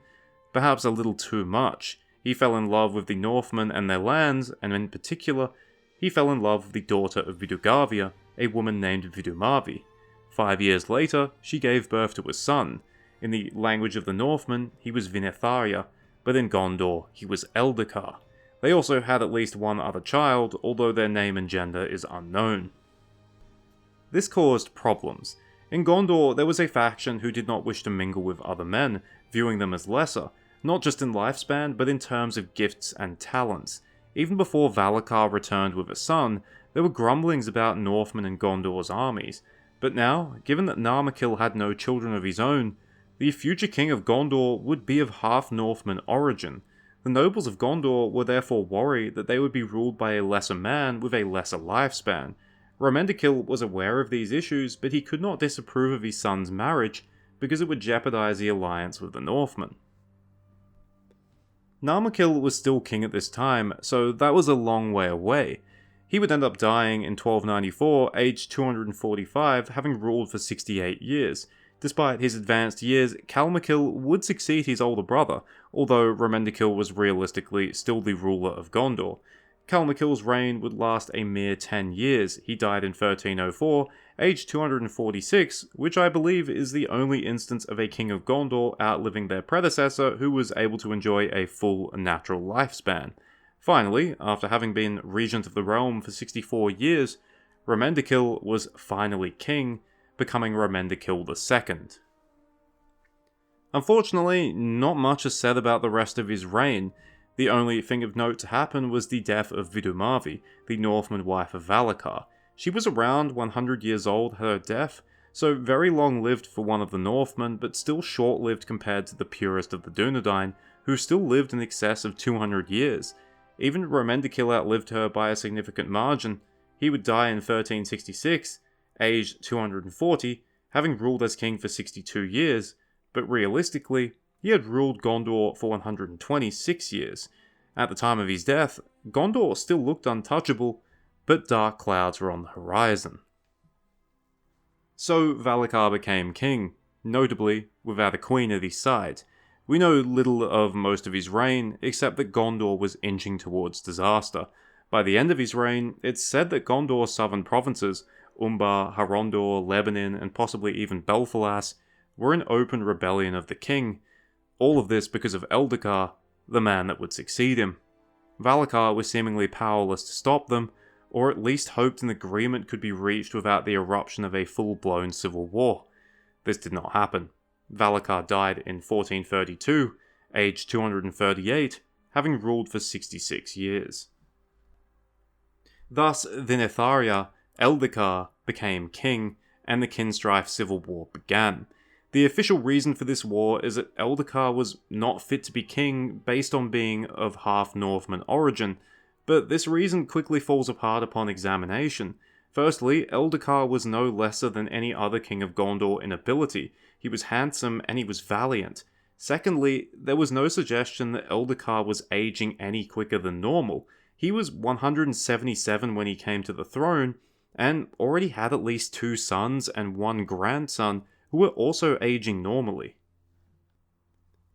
perhaps a little too much. He fell in love with the Northmen and their lands, and in particular, he fell in love with the daughter of Vidugavia, a woman named Vidumavi. 5 years later, she gave birth to a son. In the language of the Northmen, he was Vinetharia, but in Gondor, he was Eldikar. They also had at least one other child, although their name and gender is unknown. This caused problems. In Gondor, there was a faction who did not wish to mingle with other men, viewing them as lesser, not just in lifespan, but in terms of gifts and talents. Even before Valakar returned with a son, there were grumblings about Northmen in Gondor's armies. But now, given that Narmakil had no children of his own, the future king of Gondor would be of half Northman origin. The nobles of Gondor were therefore worried that they would be ruled by a lesser man with a lesser lifespan. Romendikil was aware of these issues, but he could not disapprove of his son's marriage because it would jeopardize the alliance with the Northmen. Narmakil was still king at this time, so that was a long way away. He would end up dying in 1294, aged 245, having ruled for 68 years. Despite his advanced years, Calmakil would succeed his older brother, although Romendikil was realistically still the ruler of Gondor. Calmakil's reign would last a mere 10 years. He died in 1304, aged 246, which I believe is the only instance of a king of Gondor outliving their predecessor who was able to enjoy a full natural lifespan. Finally, after having been regent of the realm for 64 years, Romendikil was finally king, becoming Romendikil II. Unfortunately, not much is said about the rest of his reign. The only thing of note to happen was the death of Vidumavi, the Northman wife of Valakar. She was around 100 years old at her death, so very long-lived for one of the Northmen, but still short-lived compared to the purest of the Dunedain, who still lived in excess of 200 years. Even Romendikil outlived her by a significant margin. He would die in 1366, aged 240, having ruled as king for 62 years, but realistically, he had ruled Gondor for 126 years. At the time of his death, Gondor still looked untouchable, but dark clouds were on the horizon. So Valakar became king, notably without a queen at his side. We know little of most of his reign, except that Gondor was inching towards disaster. By the end of his reign, it's said that Gondor's southern provinces, Umbar, Harondor, Lebanon, and possibly even Belfalas, were in open rebellion of the king. All of this because of Eldikar, the man that would succeed him. Valakar was seemingly powerless to stop them, or at least hoped an agreement could be reached without the eruption of a full-blown civil war. This did not happen. Valakar died in 1432, aged 238, having ruled for 66 years. Thus, Vinetharia, Eldikar, became king, and the kin-strife civil war began. The official reason for this war is that Eldikar was not fit to be king based on being of half Northman origin, but this reason quickly falls apart upon examination. Firstly, Eldikar was no lesser than any other king of Gondor in ability. He was handsome and he was valiant. Secondly, there was no suggestion that Eldacar was aging any quicker than normal. He was 177 when he came to the throne, and already had at least 2 sons and 1 grandson who were also aging normally.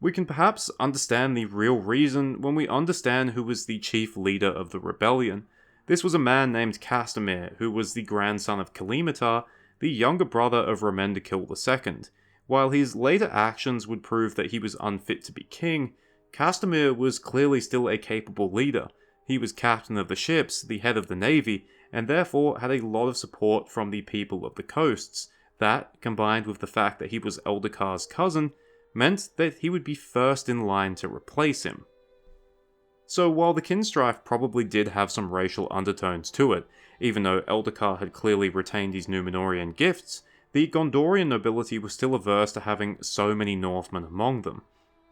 We can perhaps understand the real reason when we understand who was the chief leader of the rebellion. This was a man named Castamir, who was the grandson of Kalimatar, the younger brother of Remendikil II. While his later actions would prove that he was unfit to be king, Castamir was clearly still a capable leader. He was captain of the ships, the head of the navy, and therefore had a lot of support from the people of the coasts. That, combined with the fact that he was Eldacar's cousin, meant that he would be first in line to replace him. So while the kin-strife probably did have some racial undertones to it, even though Eldacar had clearly retained his Numenorean gifts, the Gondorian nobility was still averse to having so many Northmen among them.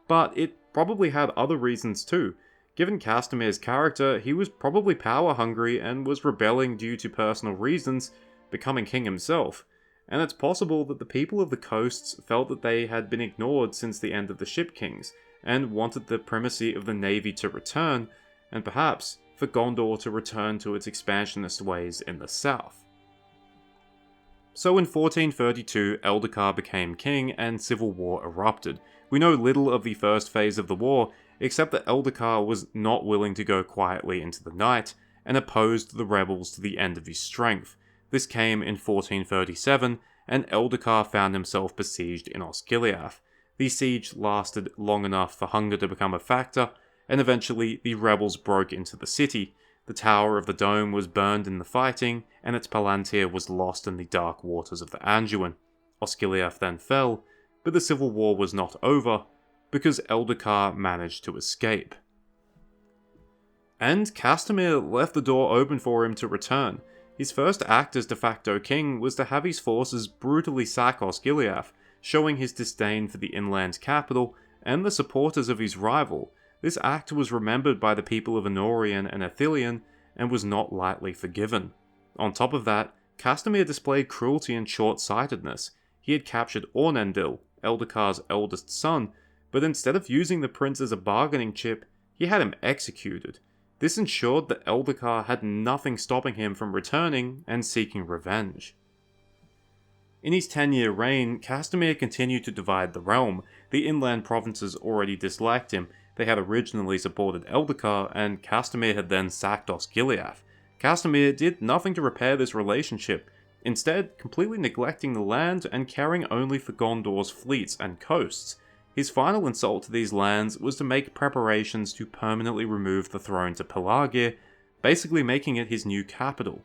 But it probably had other reasons too. Given Castamir's character, he was probably power-hungry and was rebelling due to personal reasons, becoming king himself. And it's possible that the people of the coasts felt that they had been ignored since the end of the Ship Kings, and wanted the primacy of the navy to return, and perhaps for Gondor to return to its expansionist ways in the south. So in 1432, Eldacar became king and civil war erupted. We know little of the first phase of the war, except that Eldacar was not willing to go quietly into the night, and opposed the rebels to the end of his strength. This came in 1437, and Eldacar found himself besieged in Osgiliath. The siege lasted long enough for hunger to become a factor, and eventually the rebels broke into the city. The tower of the dome was burned in the fighting, and its palantir was lost in the dark waters of the Anduin. Osgiliath then fell, but the civil war was not over, because Eldacar managed to escape. And Castamir left the door open for him to return. His first act as de facto king was to have his forces brutally sack Osgiliath, showing his disdain for the inland capital and the supporters of his rival. This act was remembered by the people of Eornurion and Ithilien, and was not lightly forgiven. On top of that, Castamir displayed cruelty and short-sightedness. He had captured Ornendil, Eldacar's eldest son, but instead of using the prince as a bargaining chip, he had him executed. This ensured that Eldacar had nothing stopping him from returning and seeking revenge. In his 10-year reign, Castamir continued to divide the realm. The inland provinces already disliked him. They had originally supported Eldacar, and Castamir had then sacked Osgiliath. Castamir did nothing to repair this relationship, instead completely neglecting the land and caring only for Gondor's fleets and coasts. His final insult to these lands was to make preparations to permanently remove the throne to Pelargir, basically making it his new capital.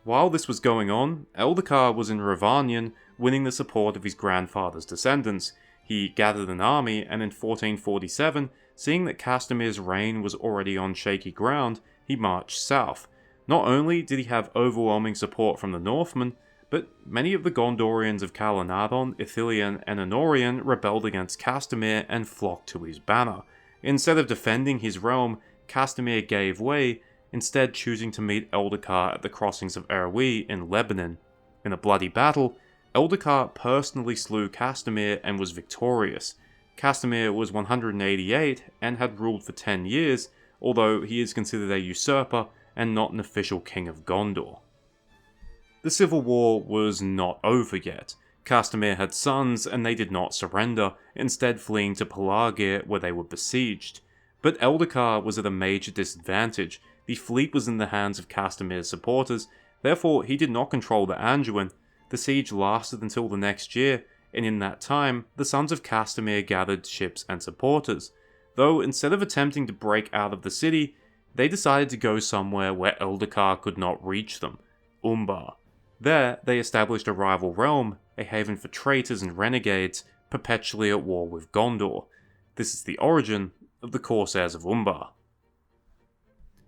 While this was going on, Eldacar was in Rhovanion, winning the support of his grandfather's descendants. He gathered an army, and in 1447, seeing that Castamir's reign was already on shaky ground, he marched south. Not only did he have overwhelming support from the Northmen, but many of the Gondorians of Calanadon, Ithilien, and Eornurion rebelled against Castamir and flocked to his banner. Instead of defending his realm, Castamir gave way, instead choosing to meet Eldacar at the crossings of Erwi in Lebanon. In a bloody battle, Eldacar personally slew Castamir and was victorious. Castamir was 188 and had ruled for 10 years, although he is considered a usurper and not an official king of Gondor. The civil war was not over yet. Castamir had sons and they did not surrender, instead fleeing to Pelargir where they were besieged. But Eldacar was at a major disadvantage. The fleet was in the hands of Castamir's supporters, therefore he did not control the Anduin. The siege lasted until the next year, and in that time, the sons of Castamir gathered ships and supporters. Though instead of attempting to break out of the city, they decided to go somewhere where Eldacar could not reach them, Umbar. There, they established a rival realm, a haven for traitors and renegades, perpetually at war with Gondor. This is the origin of the Corsairs of Umbar.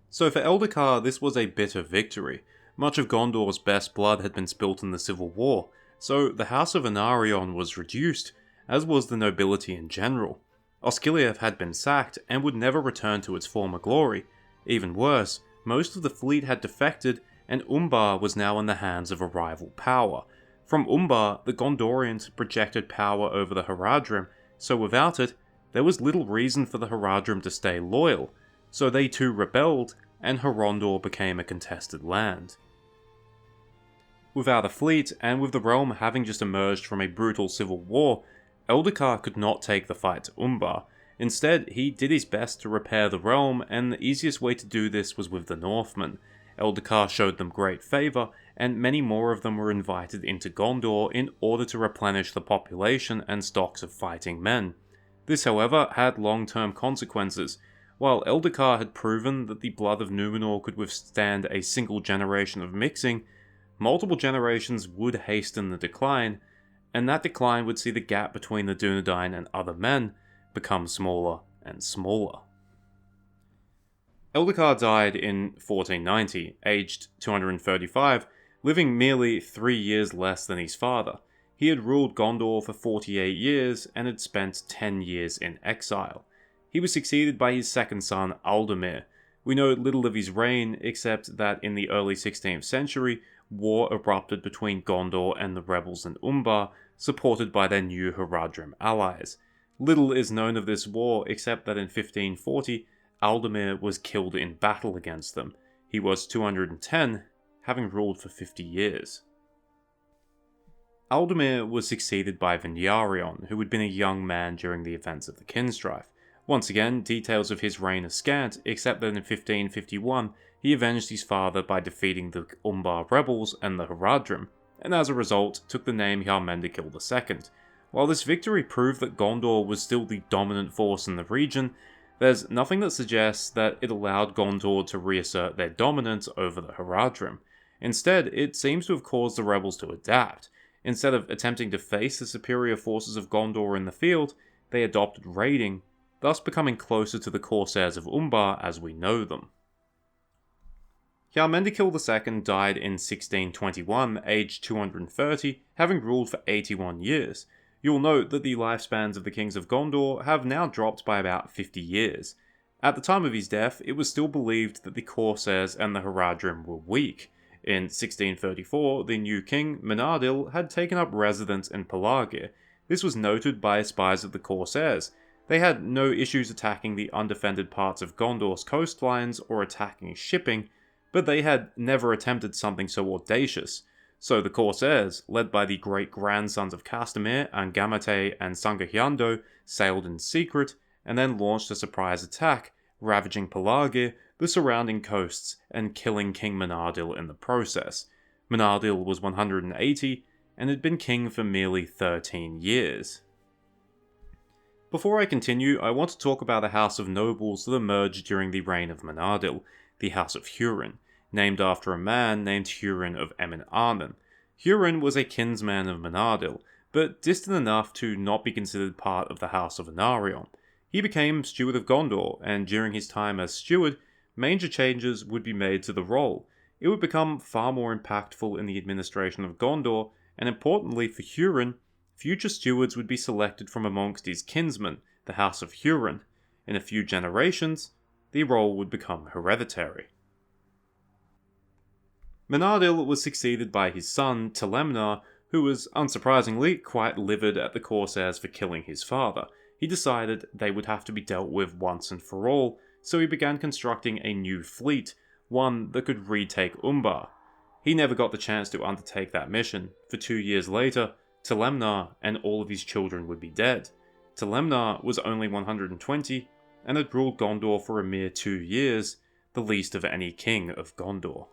So for Eldacar, this was a bitter victory. Much of Gondor's best blood had been spilt in the civil war, so the House of Anarion was reduced, as was the nobility in general. Osgiliath had been sacked and would never return to its former glory. Even worse, most of the fleet had defected, and Umbar was now in the hands of a rival power. From Umbar, the Gondorians projected power over the Haradrim, so without it, there was little reason for the Haradrim to stay loyal, so they too rebelled, and Horondor became a contested land. Without a fleet, and with the realm having just emerged from a brutal civil war, Eldacar could not take the fight to Umbar. Instead, he did his best to repair the realm, and the easiest way to do this was with the Northmen. Eldacar showed them great favour, and many more of them were invited into Gondor in order to replenish the population and stocks of fighting men. This, however, had long-term consequences. While Eldacar had proven that the blood of Numenor could withstand a single generation of mixing, multiple generations would hasten the decline, and that decline would see the gap between the Dunedain and other men become smaller and smaller. Eldacar died in 1490, aged 235, living merely 3 years less than his father. He had ruled Gondor for 48 years and had spent 10 years in exile. He was succeeded by his second son, Aldemir. We know little of his reign, except that in the early 16th century, war erupted between Gondor and the rebels in Umbar, supported by their new Haradrim allies. Little is known of this war, except that in 1540, Aldemir was killed in battle against them. He was 210, having ruled for 50 years. Aldemir was succeeded by Vinyarion, who had been a young man during the events of the kin-strife. Once again, details of his reign are scant, except that in 1551, he avenged his father by defeating the Umbar rebels and the Haradrim, and as a result, took the name Jarmendikil II. While this victory proved that Gondor was still the dominant force in the region, there's nothing that suggests that it allowed Gondor to reassert their dominance over the Haradrim. Instead, it seems to have caused the rebels to adapt. Instead of attempting to face the superior forces of Gondor in the field, they adopted raiding, thus becoming closer to the corsairs of Umbar as we know them. Jarmendikil II died in 1621, aged 230, having ruled for 81 years. You'll note that the lifespans of the kings of Gondor have now dropped by about 50 years. At the time of his death, it was still believed that the corsairs and the Haradrim were weak. In 1634, the new king, Minardil, had taken up residence in Pelargir. This was noted by spies of the corsairs. They had no issues attacking the undefended parts of Gondor's coastlines or attacking shipping, but they had never attempted something so audacious. So the corsairs, led by the great-grandsons of Castamir, Angamate and Sangahyando, sailed in secret, and then launched a surprise attack, ravaging Pelargir, the surrounding coasts, and killing King Minardil in the process. Minardil was 180, and had been king for merely 13 years. Before I continue, I want to talk about a house of nobles that emerged during the reign of Minardil, the House of Hurin, named after a man named Hurin of Emin Arnon. Hurin was a kinsman of Minardil, but distant enough to not be considered part of the House of Anarion. He became steward of Gondor, and during his time as steward, major changes would be made to the role. It would become far more impactful in the administration of Gondor, and importantly for Hurin, future stewards would be selected from amongst his kinsmen, the House of Hurin. In a few generations, the role would become hereditary. Minardil was succeeded by his son, Telemnar, who was, unsurprisingly, quite livid at the corsairs for killing his father. He decided they would have to be dealt with once and for all, so he began constructing a new fleet, one that could retake Umbar. He never got the chance to undertake that mission, for 2 years later, Telemnar and all of his children would be dead. Telemnar was only 120, and had ruled Gondor for a mere 2 years, the least of any king of Gondor.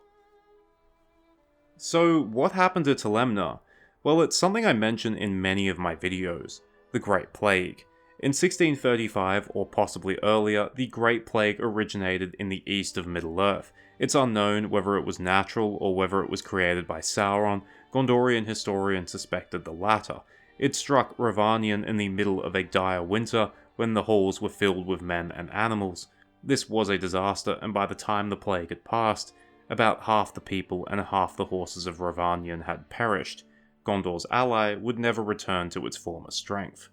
So, what happened to Telemnar? Well, it's something I mention in many of my videos, the Great Plague. In 1635, or possibly earlier, the Great Plague originated in the east of Middle-earth. It's unknown whether it was natural or whether it was created by Sauron. Gondorian historians suspected the latter. It struck Ravanian in the middle of a dire winter when the halls were filled with men and animals. This was a disaster, and by the time the plague had passed, about half the people and half the horses of Ravanian had perished. Gondor's ally would never return to its former strength.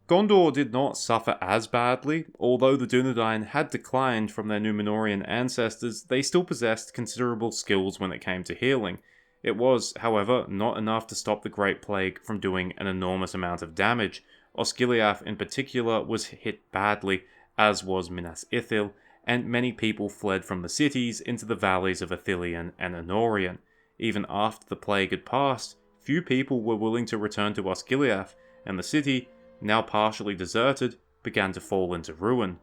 Gondor did not suffer as badly. Although the Dunedain had declined from their Numenorean ancestors, they still possessed considerable skills when it came to healing. It was, however, not enough to stop the Great Plague from doing an enormous amount of damage. Osgiliath in particular was hit badly, as was Minas Ithil, and many people fled from the cities into the valleys of Ithilien and Eonorian. Even after the plague had passed, few people were willing to return to Osgiliath, and the city, now partially deserted, began to fall into ruin.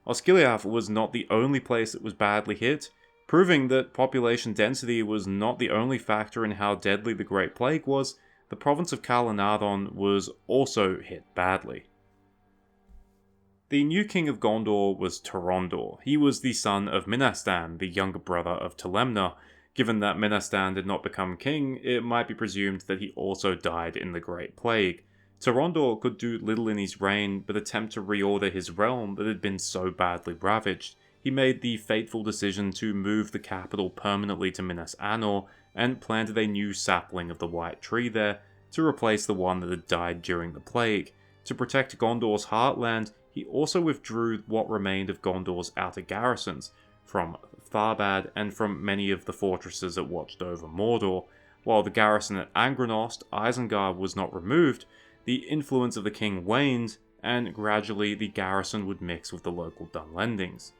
Osgiliath was not the only place that was badly hit, proving that population density was not the only factor in how deadly the Great Plague was. The province of Calanadon was also hit badly. The new king of Gondor was Torondor. He was the son of Minastan, the younger brother of Telemna. Given that Minastan did not become king, it might be presumed that he also died in the Great Plague. Torondor could do little in his reign but attempt to reorder his realm that had been so badly ravaged. He made the fateful decision to move the capital permanently to Minas Anor and planted a new sapling of the White Tree there to replace the one that had died during the plague. To protect Gondor's heartland, he also withdrew what remained of Gondor's outer garrisons, from Tharbad and from many of the fortresses that watched over Mordor. While the garrison at Angranost, Isengard, was not removed, the influence of the king waned, and gradually the garrison would mix with the local Dunlendings.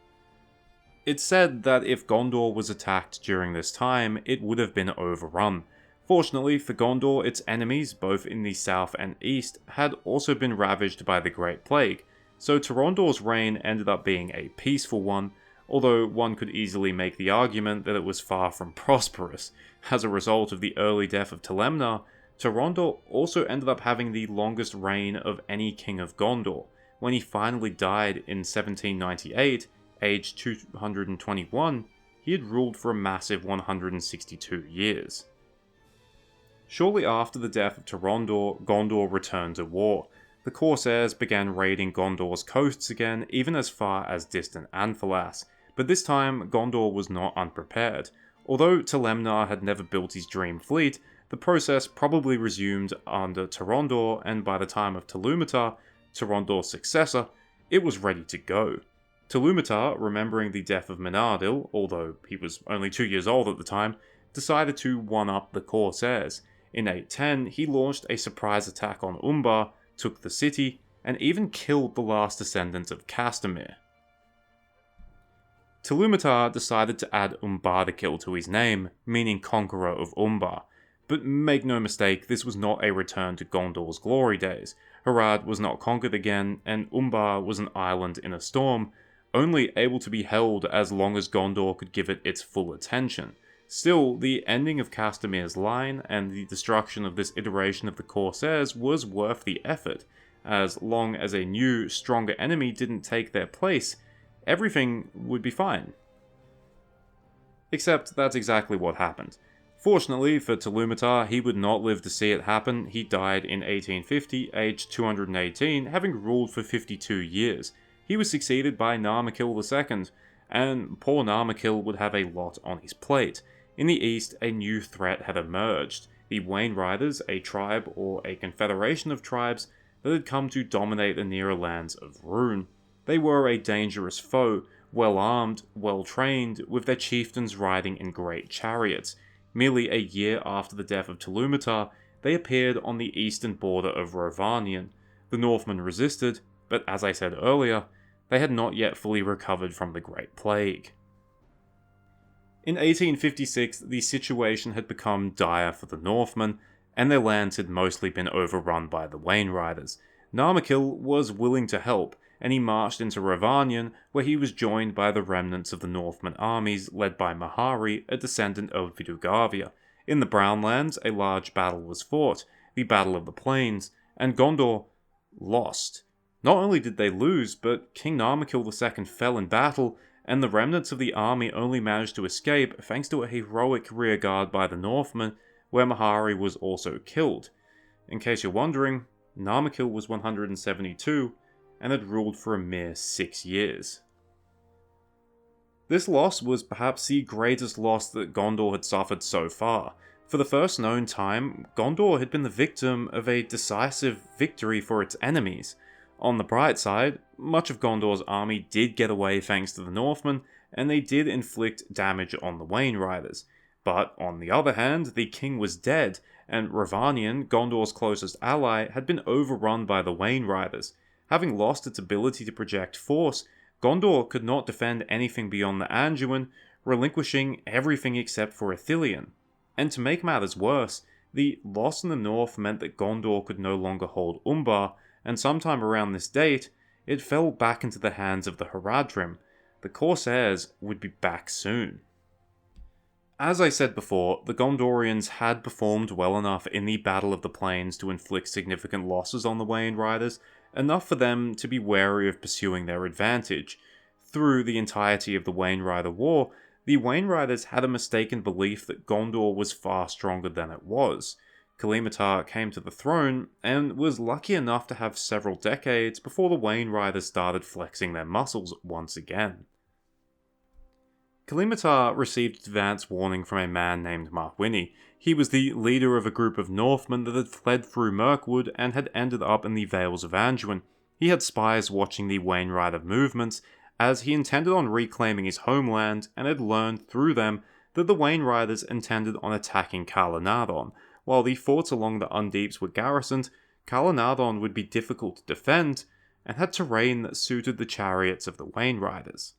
It's said that if Gondor was attacked during this time, it would have been overrun. Fortunately for Gondor, its enemies, both in the south and east, had also been ravaged by the Great Plague, so Torondor's reign ended up being a peaceful one, although one could easily make the argument that it was far from prosperous. As a result of the early death of Telemna, Torondor also ended up having the longest reign of any king of Gondor. When he finally died in 1798, aged 221, he had ruled for a massive 162 years. Shortly after the death of Torondor, Gondor returned to war. The corsairs began raiding Gondor's coasts again, even as far as distant Anfalas, but this time Gondor was not unprepared. Although Telemnar had never built his dream fleet, the process probably resumed under Torondor, and by the time of Telummatar, Torondor's successor, it was ready to go. Telummatar, remembering the death of Minardil, although he was only 2 years old at the time, decided to one-up the corsairs. In 810, he launched a surprise attack on Umbar, took the city, and even killed the last descendants of Castamir. Telummatar decided to add Umbardakil to his name, meaning Conqueror of Umbar. But make no mistake, this was not a return to Gondor's glory days. Harad was not conquered again, and Umbar was an island in a storm, only able to be held as long as Gondor could give it its full attention. Still, the ending of Castamir's line and the destruction of this iteration of the Corsairs was worth the effort. As long as a new, stronger enemy didn't take their place, everything would be fine. Except that's exactly what happened. Fortunately for Telummatar, he would not live to see it happen. He died in 1850, aged 218, having ruled for 52 years. He was succeeded by Narmakil II, and poor Narmakil would have a lot on his plate. In the east, a new threat had emerged. The Wain Riders, a tribe or a confederation of tribes that had come to dominate the nearer lands of Rhûn. They were a dangerous foe, well armed, well trained, with their chieftains riding in great chariots. Merely a year after the death of Telummatar, they appeared on the eastern border of Rhovanion. The Northmen resisted, but as I said earlier, they had not yet fully recovered from the Great Plague. In 1856, the situation had become dire for the Northmen, and their lands had mostly been overrun by the Wain Riders. Narmakil was willing to help, and he marched into Rhovanion, where he was joined by the remnants of the Northman armies led by Mahari, a descendant of Vidugavia. In the Brownlands, a large battle was fought, the Battle of the Plains, and Gondor lost. Not only did they lose, but King Narmakil II fell in battle, and the remnants of the army only managed to escape thanks to a heroic rearguard by the Northmen, where Mahari was also killed. In case you're wondering, Narmakil was 172, and had ruled for a mere 6 years. This loss was perhaps the greatest loss that Gondor had suffered so far. For the first known time, Gondor had been the victim of a decisive victory for its enemies. On the bright side, much of Gondor's army did get away thanks to the Northmen, and they did inflict damage on the Wain Riders. But on the other hand, the king was dead, and Rhovanion, Gondor's closest ally, had been overrun by the Wainriders. Having lost its ability to project force, Gondor could not defend anything beyond the Anduin, relinquishing everything except for Ithilien. And to make matters worse, the loss in the north meant that Gondor could no longer hold Umbar, and sometime around this date, it fell back into the hands of the Haradrim. The corsairs would be back soon. As I said before, the Gondorians had performed well enough in the Battle of the Plains to inflict significant losses on the Wainriders, enough for them to be wary of pursuing their advantage. Through the entirety of the Wainrider War, the Wainriders had a mistaken belief that Gondor was far stronger than it was. Kalimatar came to the throne, and was lucky enough to have several decades before the Wainriders started flexing their muscles once again. Kalimatar received advance warning from a man named Marwini. He was the leader of a group of Northmen that had fled through Mirkwood and had ended up in the Vales of Anduin. He had spies watching the Wainrider movements, as he intended on reclaiming his homeland and had learned through them that the Wainriders intended on attacking Calenardon. While the forts along the Undeeps were garrisoned, Calenardon would be difficult to defend and had terrain that suited the chariots of the Wainriders.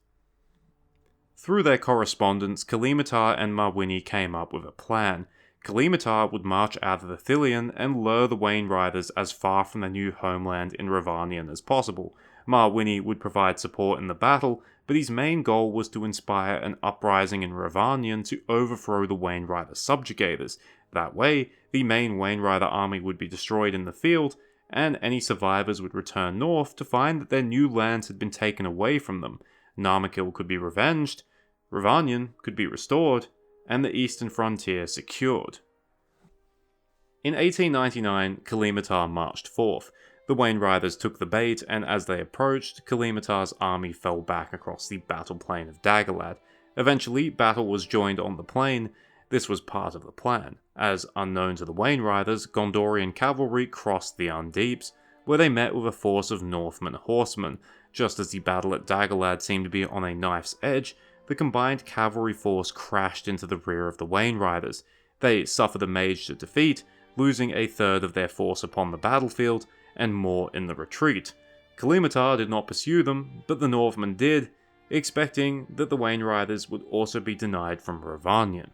Through their correspondence, Kalimatar and Marwini came up with a plan. Kalimatar would march out of Ithilien and lure the Wainriders as far from their new homeland in Rhovanion as possible. Marwini would provide support in the battle, but his main goal was to inspire an uprising in Rhovanion to overthrow the Wainrider subjugators. That way, the main Wainrider army would be destroyed in the field, and any survivors would return north to find that their new lands had been taken away from them. Narmakil could be revenged, Rhovanion could be restored, and the eastern frontier secured. In 1899, Kalimatar marched forth. The Wainriders took the bait, and as they approached, Kalimatar's army fell back across the battle plain of Dagorlad. Eventually, battle was joined on the plain. This was part of the plan, as unknown to the Wainriders, Gondorian cavalry crossed the Undeeps, where they met with a force of Northmen horsemen. Just as the battle at Dagorlad seemed to be on a knife's edge, the combined cavalry force crashed into the rear of the Wainriders. They suffered a major defeat, losing a third of their force upon the battlefield, and more in the retreat. Kalimatar did not pursue them, but the Northmen did, expecting that the Wainriders would also be denied from Rhovanion.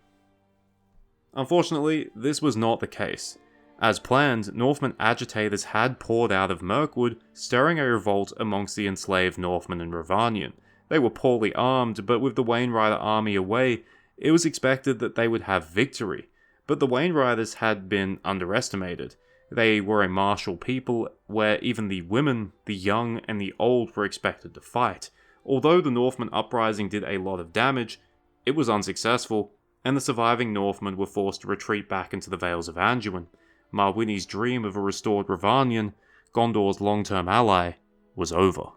Unfortunately, this was not the case. As planned, Northmen agitators had poured out of Mirkwood, stirring a revolt amongst the enslaved Northmen in Rhovanion. They were poorly armed, but with the Wainrider army away, it was expected that they would have victory. But the Wainriders had been underestimated. They were a martial people where even the women, the young, and the old were expected to fight. Although the Northman uprising did a lot of damage, it was unsuccessful, and the surviving Northmen were forced to retreat back into the Vales of Anduin. Marwini's dream of a restored Rhovanion, Gondor's long-term ally, was over.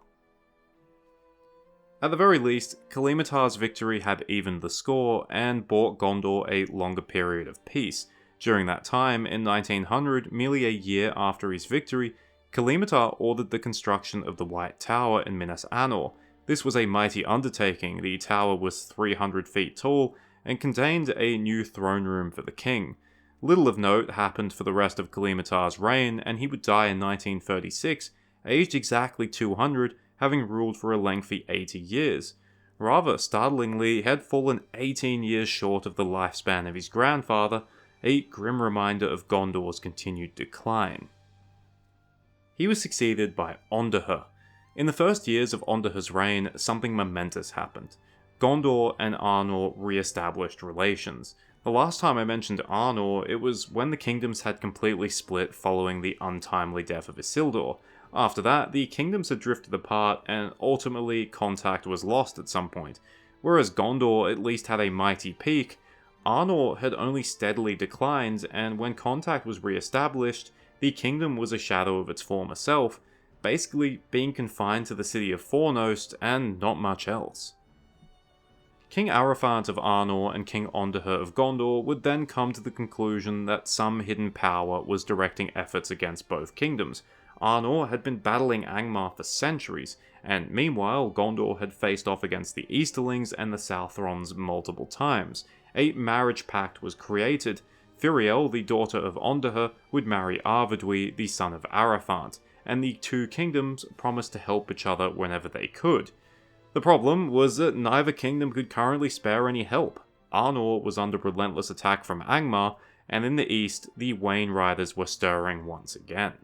At the very least, Kalimatar's victory had evened the score and bought Gondor a longer period of peace. During that time, in 1900, merely a year after his victory, Kalimatar ordered the construction of the White Tower in Minas Anor. This was a mighty undertaking. The tower was 300 feet tall and contained a new throne room for the king. Little of note happened for the rest of Kalimatar's reign, and he would die in 1936, aged exactly 200, having ruled for a lengthy 80 years. Rather startlingly, he had fallen 18 years short of the lifespan of his grandfather, a grim reminder of Gondor's continued decline. He was succeeded by Onderher. In the first years of Onderher's reign, something momentous happened. Gondor and Arnor re-established relations. The last time I mentioned Arnor, it was when the kingdoms had completely split following the untimely death of Isildur. After that, the kingdoms had drifted apart, and ultimately contact was lost at some point. Whereas Gondor at least had a mighty peak, Arnor had only steadily declined, and when contact was re-established, the kingdom was a shadow of its former self, basically being confined to the city of Fornost and not much else. King Arafat of Arnor and King Onderher of Gondor would then come to the conclusion that some hidden power was directing efforts against both kingdoms. Arnor had been battling Angmar for centuries, and meanwhile Gondor had faced off against the Easterlings and the Southrons multiple times. a marriage pact was created. Firiel, the daughter of Onderher, would marry Arvedui, the son of Araphant, and the two kingdoms promised to help each other whenever they could. The problem was that neither kingdom could currently spare any help. Earnur was under relentless attack from Angmar, and in the east, the Wainriders were stirring once again.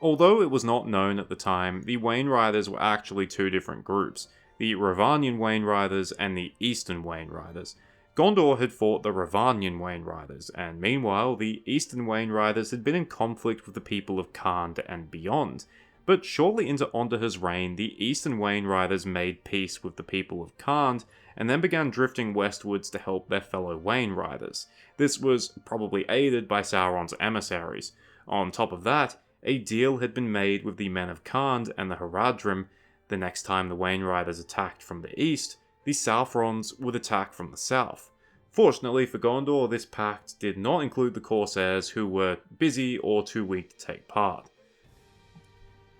Although it was not known at the time, the Wainriders were actually two different groups, the Ravanian Wainriders and the Eastern Wainriders. Gondor had fought the Ravanian Wainriders, and meanwhile the Eastern Wainriders had been in conflict with the people of Khand and beyond. But shortly into Onderher's reign, the Eastern Wainriders made peace with the people of Khand, and then began drifting westwards to help their fellow Wainriders. This was probably aided by Sauron's emissaries. On top of that, a deal had been made with the men of Khand and the Haradrim. The next time the Wainriders attacked from the east, the Southrons would attack from the south. Fortunately for Gondor, this pact did not include the corsairs, who were busy or too weak to take part.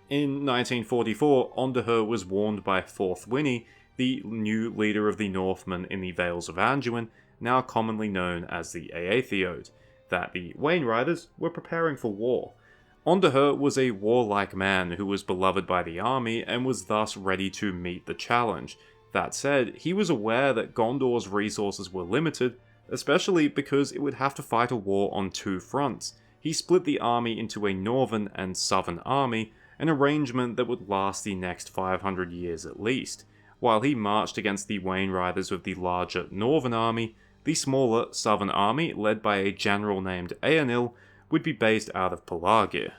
In 1944, Onderher was warned by Forthwinny, the new leader of the Northmen in the Vales of Anduin, now commonly known as the Aethiode, that the Wainriders were preparing for war. Onderher was a warlike man who was beloved by the army and was thus ready to meet the challenge. That said, he was aware that Gondor's resources were limited, especially because it would have to fight a war on two fronts. He split the army into a northern and southern army, an arrangement that would last the next 500 years at least. While he marched against the Wainriders with the larger northern army, the smaller southern army, led by a general named Eärnil, would be based out of Pelargir.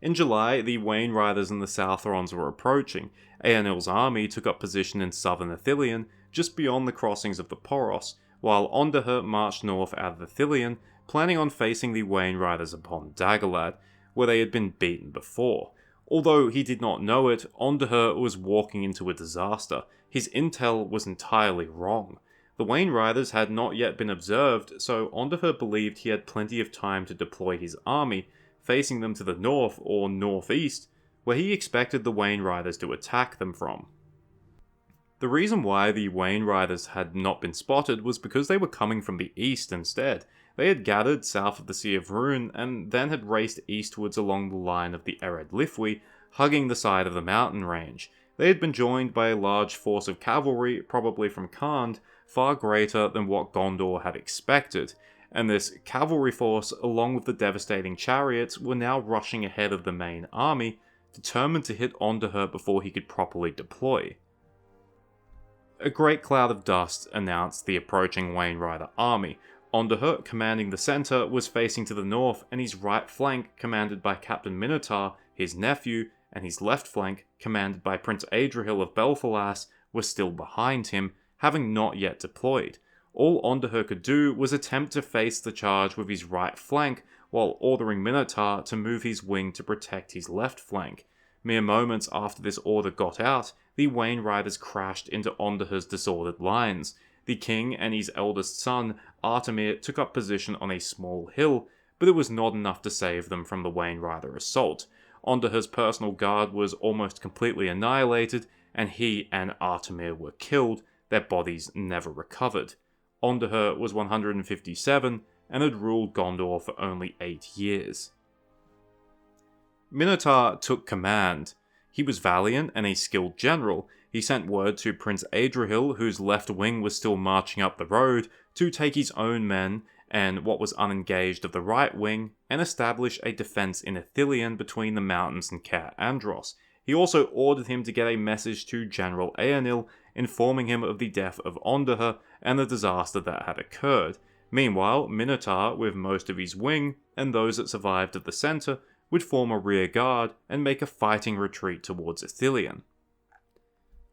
In July, the Wainriders and the Southrons were approaching. Eärnil's army took up position in southern Ithilien, just beyond the crossings of the Poros, while Onderher marched north out of Ithilien, planning on facing the Wainriders upon Dagorlad, where they had been beaten before. Although he did not know it, Onderher was walking into a disaster. His intel was entirely wrong. The Wainriders had not yet been observed, so Onderher believed he had plenty of time to deploy his army, facing them to the north or northeast, where he expected the Wainriders to attack them from. The reason why the Wainriders had not been spotted was because they were coming from the east instead. They had gathered south of the Sea of Rhûn and then had raced eastwards along the line of the Ered Lifwi, hugging the side of the mountain range. They had been joined by a large force of cavalry, probably from Khand, far greater than what Gondor had expected, and this cavalry force, along with the devastating chariots, were now rushing ahead of the main army, determined to hit Onderher before he could properly deploy. A great cloud of dust announced the approaching Wainrider army. Onderher, commanding the centre, was facing to the north, and his right flank, commanded by Captain Minotaur, his nephew, and his left flank, commanded by Prince Adrihil of Belfalas, were still behind him, having not yet deployed. All Onderher could do was attempt to face the charge with his right flank, while ordering Minotaur to move his wing to protect his left flank. Mere moments after this order got out, the Wainriders crashed into Onderher's disordered lines. The king and his eldest son, Artemir, took up position on a small hill, but it was not enough to save them from the Wainrider assault. Onderher's personal guard was almost completely annihilated, and he and Artemir were killed, their bodies never recovered. Onderher was 157 and had ruled Gondor for only 8 years. Minotaur took command. He was valiant and a skilled general. He sent word to Prince Adrihil, whose left wing was still marching up the road, to take his own men and what was unengaged of the right wing, and establish a defence in Ithilien between the mountains and Caer Andros. He also ordered him to get a message to General Eärnil, informing him of the death of Onderher and the disaster that had occurred. Meanwhile, Minotaur, with most of his wing, and those that survived of the centre, would form a rear guard and make a fighting retreat towards Ithilien.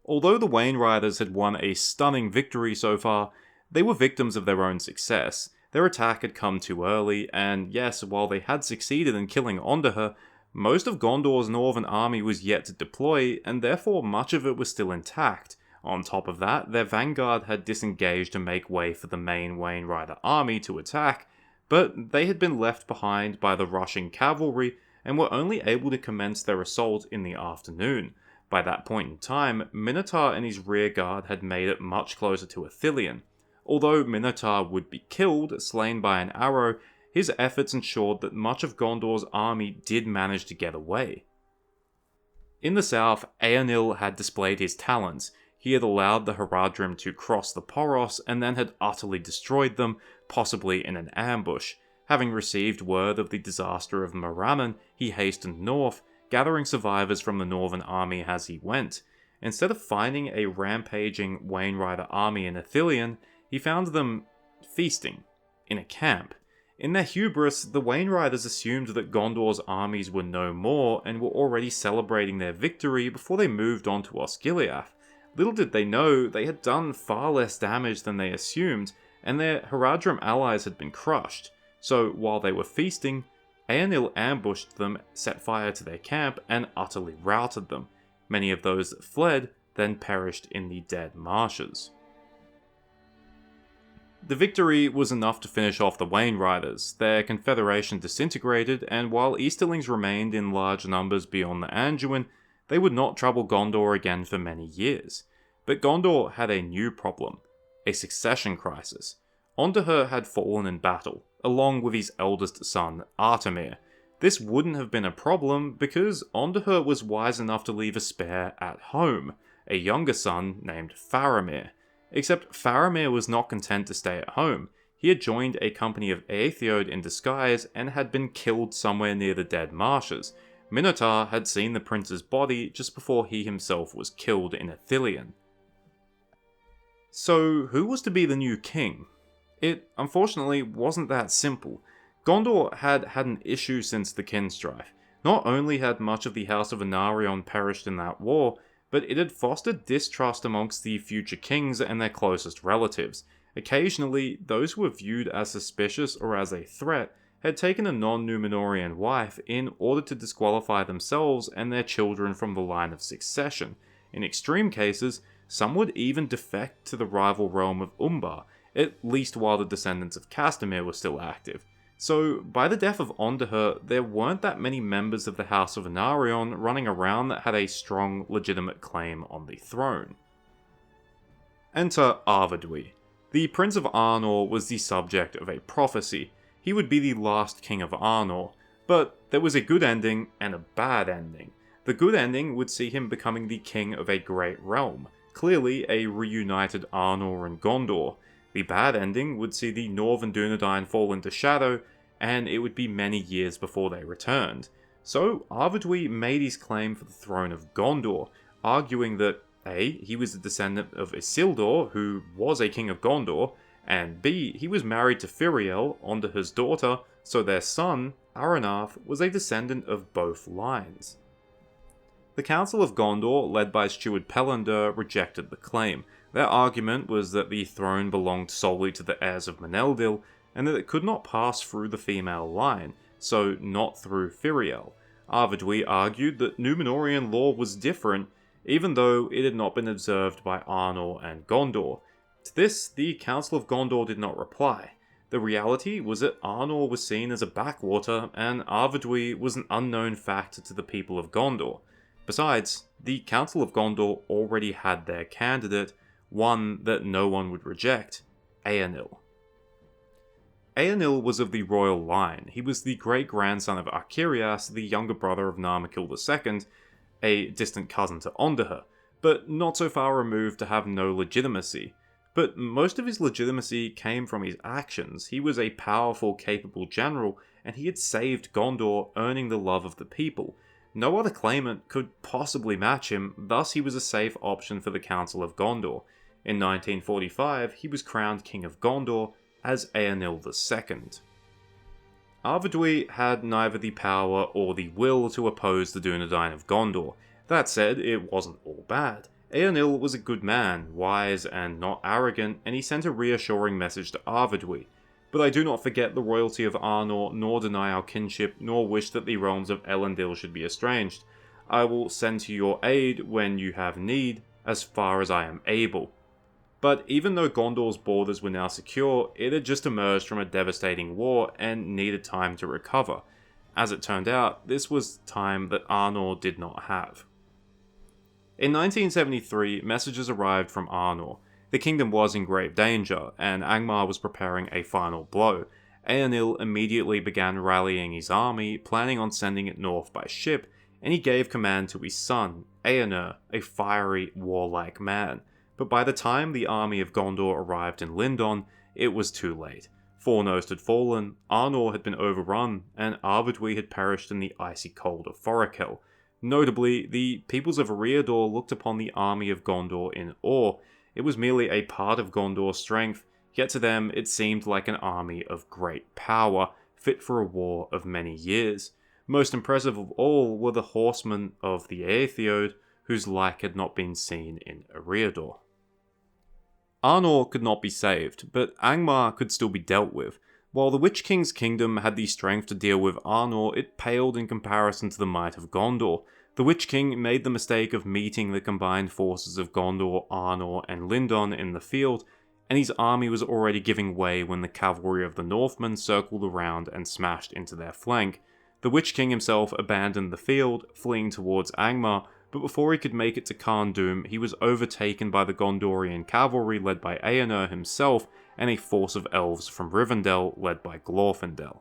Although the Wainriders had won a stunning victory so far, they were victims of their own success. Their attack had come too early, and yes, while they had succeeded in killing Onderher, most of Gondor's northern army was yet to deploy, and therefore much of it was still intact. On top of that, their vanguard had disengaged to make way for the main Wainrider army to attack, but they had been left behind by the rushing cavalry and were only able to commence their assault in the afternoon. By that point in time, Minotaur and his rear guard had made it much closer to Ithilien. Although Minotaur would be killed, slain by an arrow, his efforts ensured that much of Gondor's army did manage to get away. In the south, Eärnil had displayed his talents. He had allowed the Haradrim to cross the Poros and then had utterly destroyed them, possibly in an ambush. Having received word of the disaster of Morannon, he hastened north, gathering survivors from the northern army as he went. Instead of finding a rampaging Wainrider army in Ithilien, he found them feasting in a camp. In their hubris, the Wainriders assumed that Gondor's armies were no more and were already celebrating their victory before they moved on to Osgiliath. Little did they know, they had done far less damage than they assumed, and their Haradrim allies had been crushed. So while they were feasting, Eärnil ambushed them, set fire to their camp, and utterly routed them. Many of those that fled then perished in the dead marshes. The victory was enough to finish off the Wainriders. Their confederation disintegrated, and while Easterlings remained in large numbers beyond the Anduin, they would not trouble Gondor again for many years. But Gondor had a new problem, a succession crisis. Onderher had fallen in battle, along with his eldest son, Artemir. This wouldn't have been a problem because Onderher was wise enough to leave a spare at home, a younger son named Faramir. Except Faramir was not content to stay at home. He had joined a company of Aethiod in disguise and had been killed somewhere near the dead marshes. Minotaur had seen the prince's body just before he himself was killed in Ithilien. So, who was to be the new king? It, unfortunately, wasn't that simple. Gondor had had an issue since the kin-strife. Not only had much of the House of Anarion perished in that war, but it had fostered distrust amongst the future kings and their closest relatives. Occasionally, those who were viewed as suspicious or as a threat had taken a non-Numenorean wife in order to disqualify themselves and their children from the line of succession. In extreme cases, some would even defect to the rival realm of Umbar, at least while the descendants of Castamir were still active. So, by the death of Onderher, there weren't that many members of the House of Anarion running around that had a strong, legitimate claim on the throne. Enter Arvedui. The Prince of Arnor was the subject of a prophecy. He would be the last king of Arnor, but there was a good ending and a bad ending. The good ending would see him becoming the king of a great realm, clearly a reunited Arnor and Gondor. The bad ending would see the Northern Dunedain fall into shadow, and it would be many years before they returned. So Arvedui made his claim for the throne of Gondor, arguing that A, he was a descendant of Isildur, who was a king of Gondor, and B, he was married to Firiel, Onderher's daughter, so their son, Aranarth, was a descendant of both lines. The Council of Gondor, led by Steward Pellander, rejected the claim. Their argument was that the throne belonged solely to the heirs of Minardil, and that it could not pass through the female line, so not through Firiel. Arvedui argued that Numenorean law was different, even though it had not been observed by Arnor and Gondor. To this, the Council of Gondor did not reply. The reality was that Arnor was seen as a backwater, and Arvedui was an unknown factor to the people of Gondor. Besides, the Council of Gondor already had their candidate, one that no one would reject, Eärnil. Eärnil was of the royal line. He was the great-grandson of Archirias, the younger brother of Narmakil II, a distant cousin to Onderher, but not so far removed to have no legitimacy. But most of his legitimacy came from his actions. He was a powerful, capable general, and he had saved Gondor, earning the love of the people. No other claimant could possibly match him, thus he was a safe option for the Council of Gondor. In 1945, he was crowned King of Gondor as Eärnil II. Arvedui had neither the power or the will to oppose the Dunedain of Gondor. That said, it wasn't all bad. Eärnil was a good man, wise and not arrogant, and he sent a reassuring message to Arvedui. But I do not forget the royalty of Arnor, nor deny our kinship, nor wish that the realms of Elendil should be estranged. I will send to your aid when you have need, as far as I am able. But even though Gondor's borders were now secure, it had just emerged from a devastating war and needed time to recover. As it turned out, this was time that Arnor did not have. In 1973, messages arrived from Arnor. The kingdom was in grave danger, and Angmar was preparing a final blow. Eärnur immediately began rallying his army, planning on sending it north by ship, and he gave command to his son, Eärnur, a fiery, warlike man. But by the time the army of Gondor arrived in Lindon, it was too late. Fornost had fallen, Arnor had been overrun, and Arvedwy had perished in the icy cold of Forakel. Notably, the peoples of Eriador looked upon the army of Gondor in awe. It was merely a part of Gondor's strength, yet to them it seemed like an army of great power, fit for a war of many years. Most impressive of all were the horsemen of the Aethiod, whose like had not been seen in Eriador. Arnor could not be saved, but Angmar could still be dealt with. While the Witch King's kingdom had the strength to deal with Arnor, it paled in comparison to the might of Gondor. The Witch King made the mistake of meeting the combined forces of Gondor, Arnor, and Lindon in the field, and his army was already giving way when the cavalry of the Northmen circled around and smashed into their flank. The Witch King himself abandoned the field, fleeing towards Angmar, but before he could make it to Carn Dûm, he was overtaken by the Gondorian cavalry led by Eärnur himself and a force of elves from Rivendell led by Glorfindel.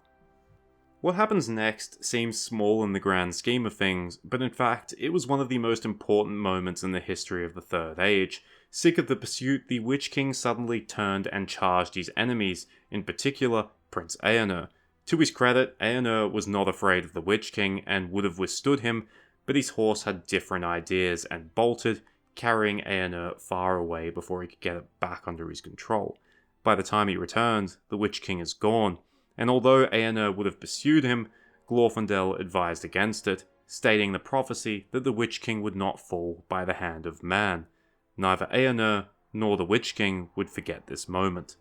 What happens next seems small in the grand scheme of things, but in fact, it was one of the most important moments in the history of the Third Age. Sick of the pursuit, the Witch King suddenly turned and charged his enemies, in particular, Prince Eärnur. To his credit, Eärnur was not afraid of the Witch King and would have withstood him, but his horse had different ideas and bolted, carrying Eärnur far away before he could get it back under his control. By the time he returned, the Witch King is gone, and although Eärnur would have pursued him, Glorfindel advised against it, stating the prophecy that the Witch King would not fall by the hand of man. Neither Eärnur nor the Witch King would forget this moment.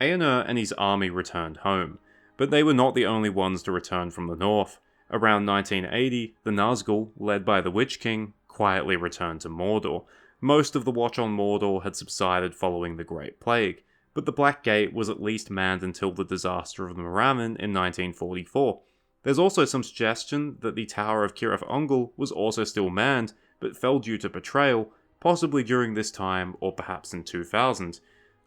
Eärnur and his army returned home, but they were not the only ones to return from the north. Around 1980, the Nazgul, led by the Witch King, quietly returned to Mordor. Most of the watch on Mordor had subsided following the Great Plague, but the Black Gate was at least manned until the disaster of the Moramin in 1944. There's also some suggestion that the Tower of Cirith Ungol was also still manned, but fell due to betrayal, possibly during this time or perhaps in 2000.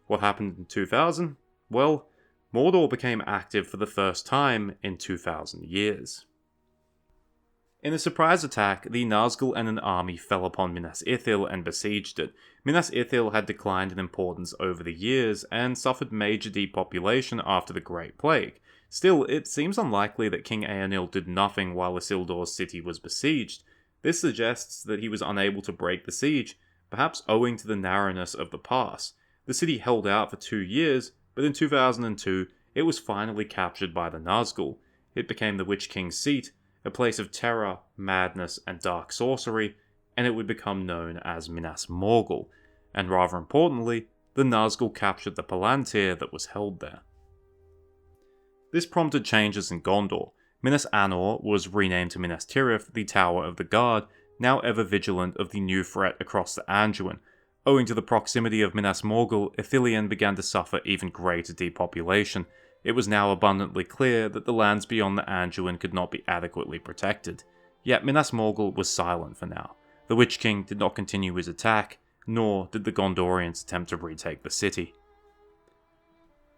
What happened in 2000? Well, Mordor became active for the first time in 2000 years. In a surprise attack, the Nazgul and an army fell upon Minas Ithil and besieged it. Minas Ithil had declined in importance over the years and suffered major depopulation after the Great Plague. Still, it seems unlikely that King Eärnur did nothing while Isildur's city was besieged. This suggests that he was unable to break the siege, perhaps owing to the narrowness of the pass. The city held out for 2 years, but in 2002, it was finally captured by the Nazgul. It became the Witch King's seat, a place of terror, madness, and dark sorcery, and it would become known as Minas Morgul, and rather importantly, the Nazgul captured the Palantir that was held there. This prompted changes in Gondor. Minas Anor was renamed to Minas Tirith, the Tower of the Guard, now ever vigilant of the new threat across the Anduin. Owing to the proximity of Minas Morgul, Ithilien began to suffer even greater depopulation. It was now abundantly clear that the lands beyond the Anduin could not be adequately protected. Yet Minas Morgul was silent for now. The Witch King did not continue his attack, nor did the Gondorians attempt to retake the city.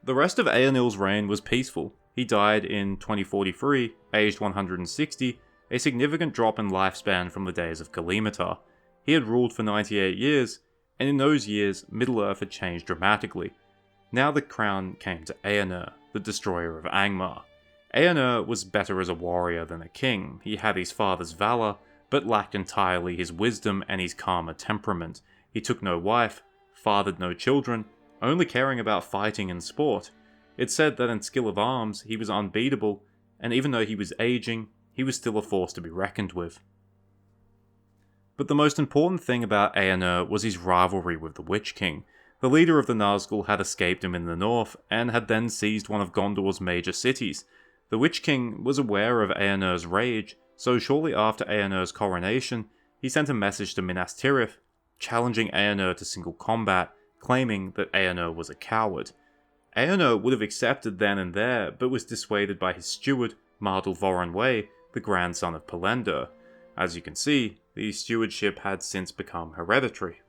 The rest of Eärnur's reign was peaceful. He died in 2043, aged 160, a significant drop in lifespan from the days of Kalimitar. He had ruled for 98 years, and in those years, Middle-earth had changed dramatically. Now the crown came to Eärnur, the destroyer of Angmar. Eärnur was better as a warrior than a king. He had his father's valour, but lacked entirely his wisdom and his calmer temperament. He took no wife, fathered no children, only caring about fighting and sport. It's said that in skill of arms, he was unbeatable, and even though he was aging, he was still a force to be reckoned with. But the most important thing about Eärnur was his rivalry with the Witch King. The leader of the Nazgul had escaped him in the north, and had then seized one of Gondor's major cities. The Witch King was aware of Eärnur's rage, so shortly after Eärnur's coronation, he sent a message to Minas Tirith, challenging Eärnur to single combat, claiming that Eärnur was a coward. Eärnur would have accepted then and there, but was dissuaded by his steward, Mardil Voronwë, the grandson of Pelennor. As you can see, the stewardship had since become hereditary.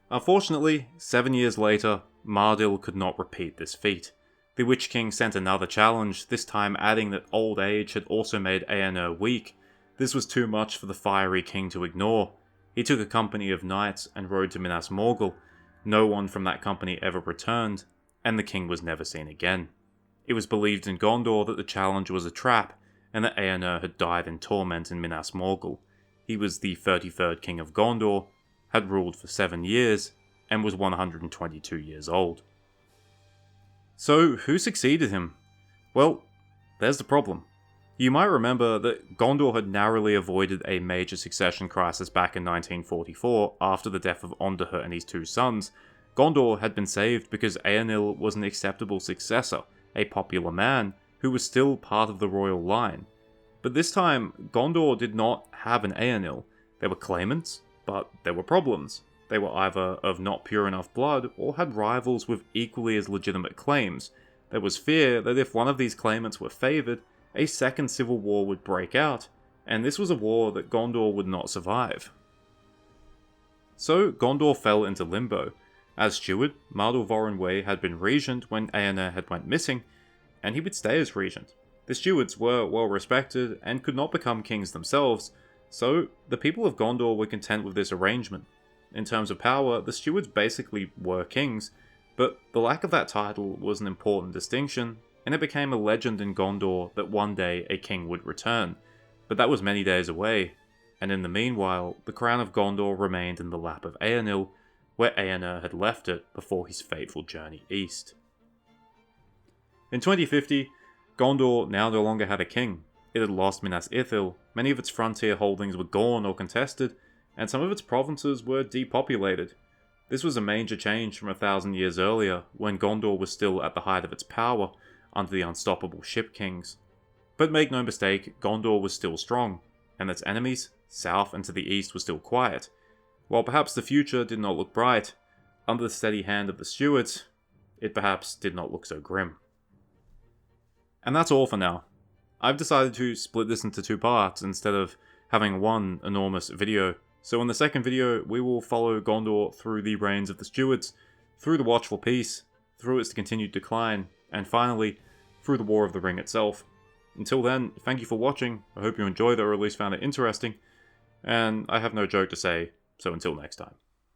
Unfortunately, 7 years later, Minardil could not repeat this feat. The Witch King sent another challenge, this time adding that old age had also made Earnur weak. This was too much for the fiery king to ignore. He took a company of knights and rode to Minas Morgul. No one from that company ever returned, and the king was never seen again. It was believed in Gondor that the challenge was a trap, and that Earnur had died in torment in Minas Morgul. He was the 33rd king of Gondor, had ruled for 7 years, and was 122 years old. So, who succeeded him? Well, there's the problem. You might remember that Gondor had narrowly avoided a major succession crisis back in 1944 after the death of Onderhut and his 2 sons. Gondor had been saved because Eärnil was an acceptable successor, a popular man, who was still part of the royal line. But this time, Gondor did not have an Eärnil. There were claimants, but there were problems. They were either of not pure enough blood, or had rivals with equally as legitimate claims. There was fear that if one of these claimants were favoured, a second civil war would break out, and this was a war that Gondor would not survive. So Gondor fell into limbo. As steward, Mardul Voronwë had been regent when Eärnur had went missing, and he would stay as regent. The stewards were well respected and could not become kings themselves, so the people of Gondor were content with this arrangement. In terms of power, the stewards basically were kings, but the lack of that title was an important distinction, and it became a legend in Gondor that one day a king would return. But that was many days away, and in the meanwhile, the crown of Gondor remained in the lap of Eärnil, where Eärnur had left it before his fateful journey east. In 2050, Gondor now no longer had a king. It had lost Minas Ithil, many of its frontier holdings were gone or contested, and some of its provinces were depopulated. This was a major change from 1,000 years earlier, when Gondor was still at the height of its power, under the unstoppable ship kings. But make no mistake, Gondor was still strong, and its enemies, south and to the east, were still quiet. While perhaps the future did not look bright, under the steady hand of the stewards, it perhaps did not look so grim. And that's all for now. I've decided to split this into 2 parts instead of having one enormous video. So in the second video, we will follow Gondor through the reigns of the stewards, through the Watchful Peace, through its continued decline, and finally, through the War of the Ring itself. Until then, thank you for watching, I hope you enjoyed it or at least found it interesting, and I have no joke to say, so until next time.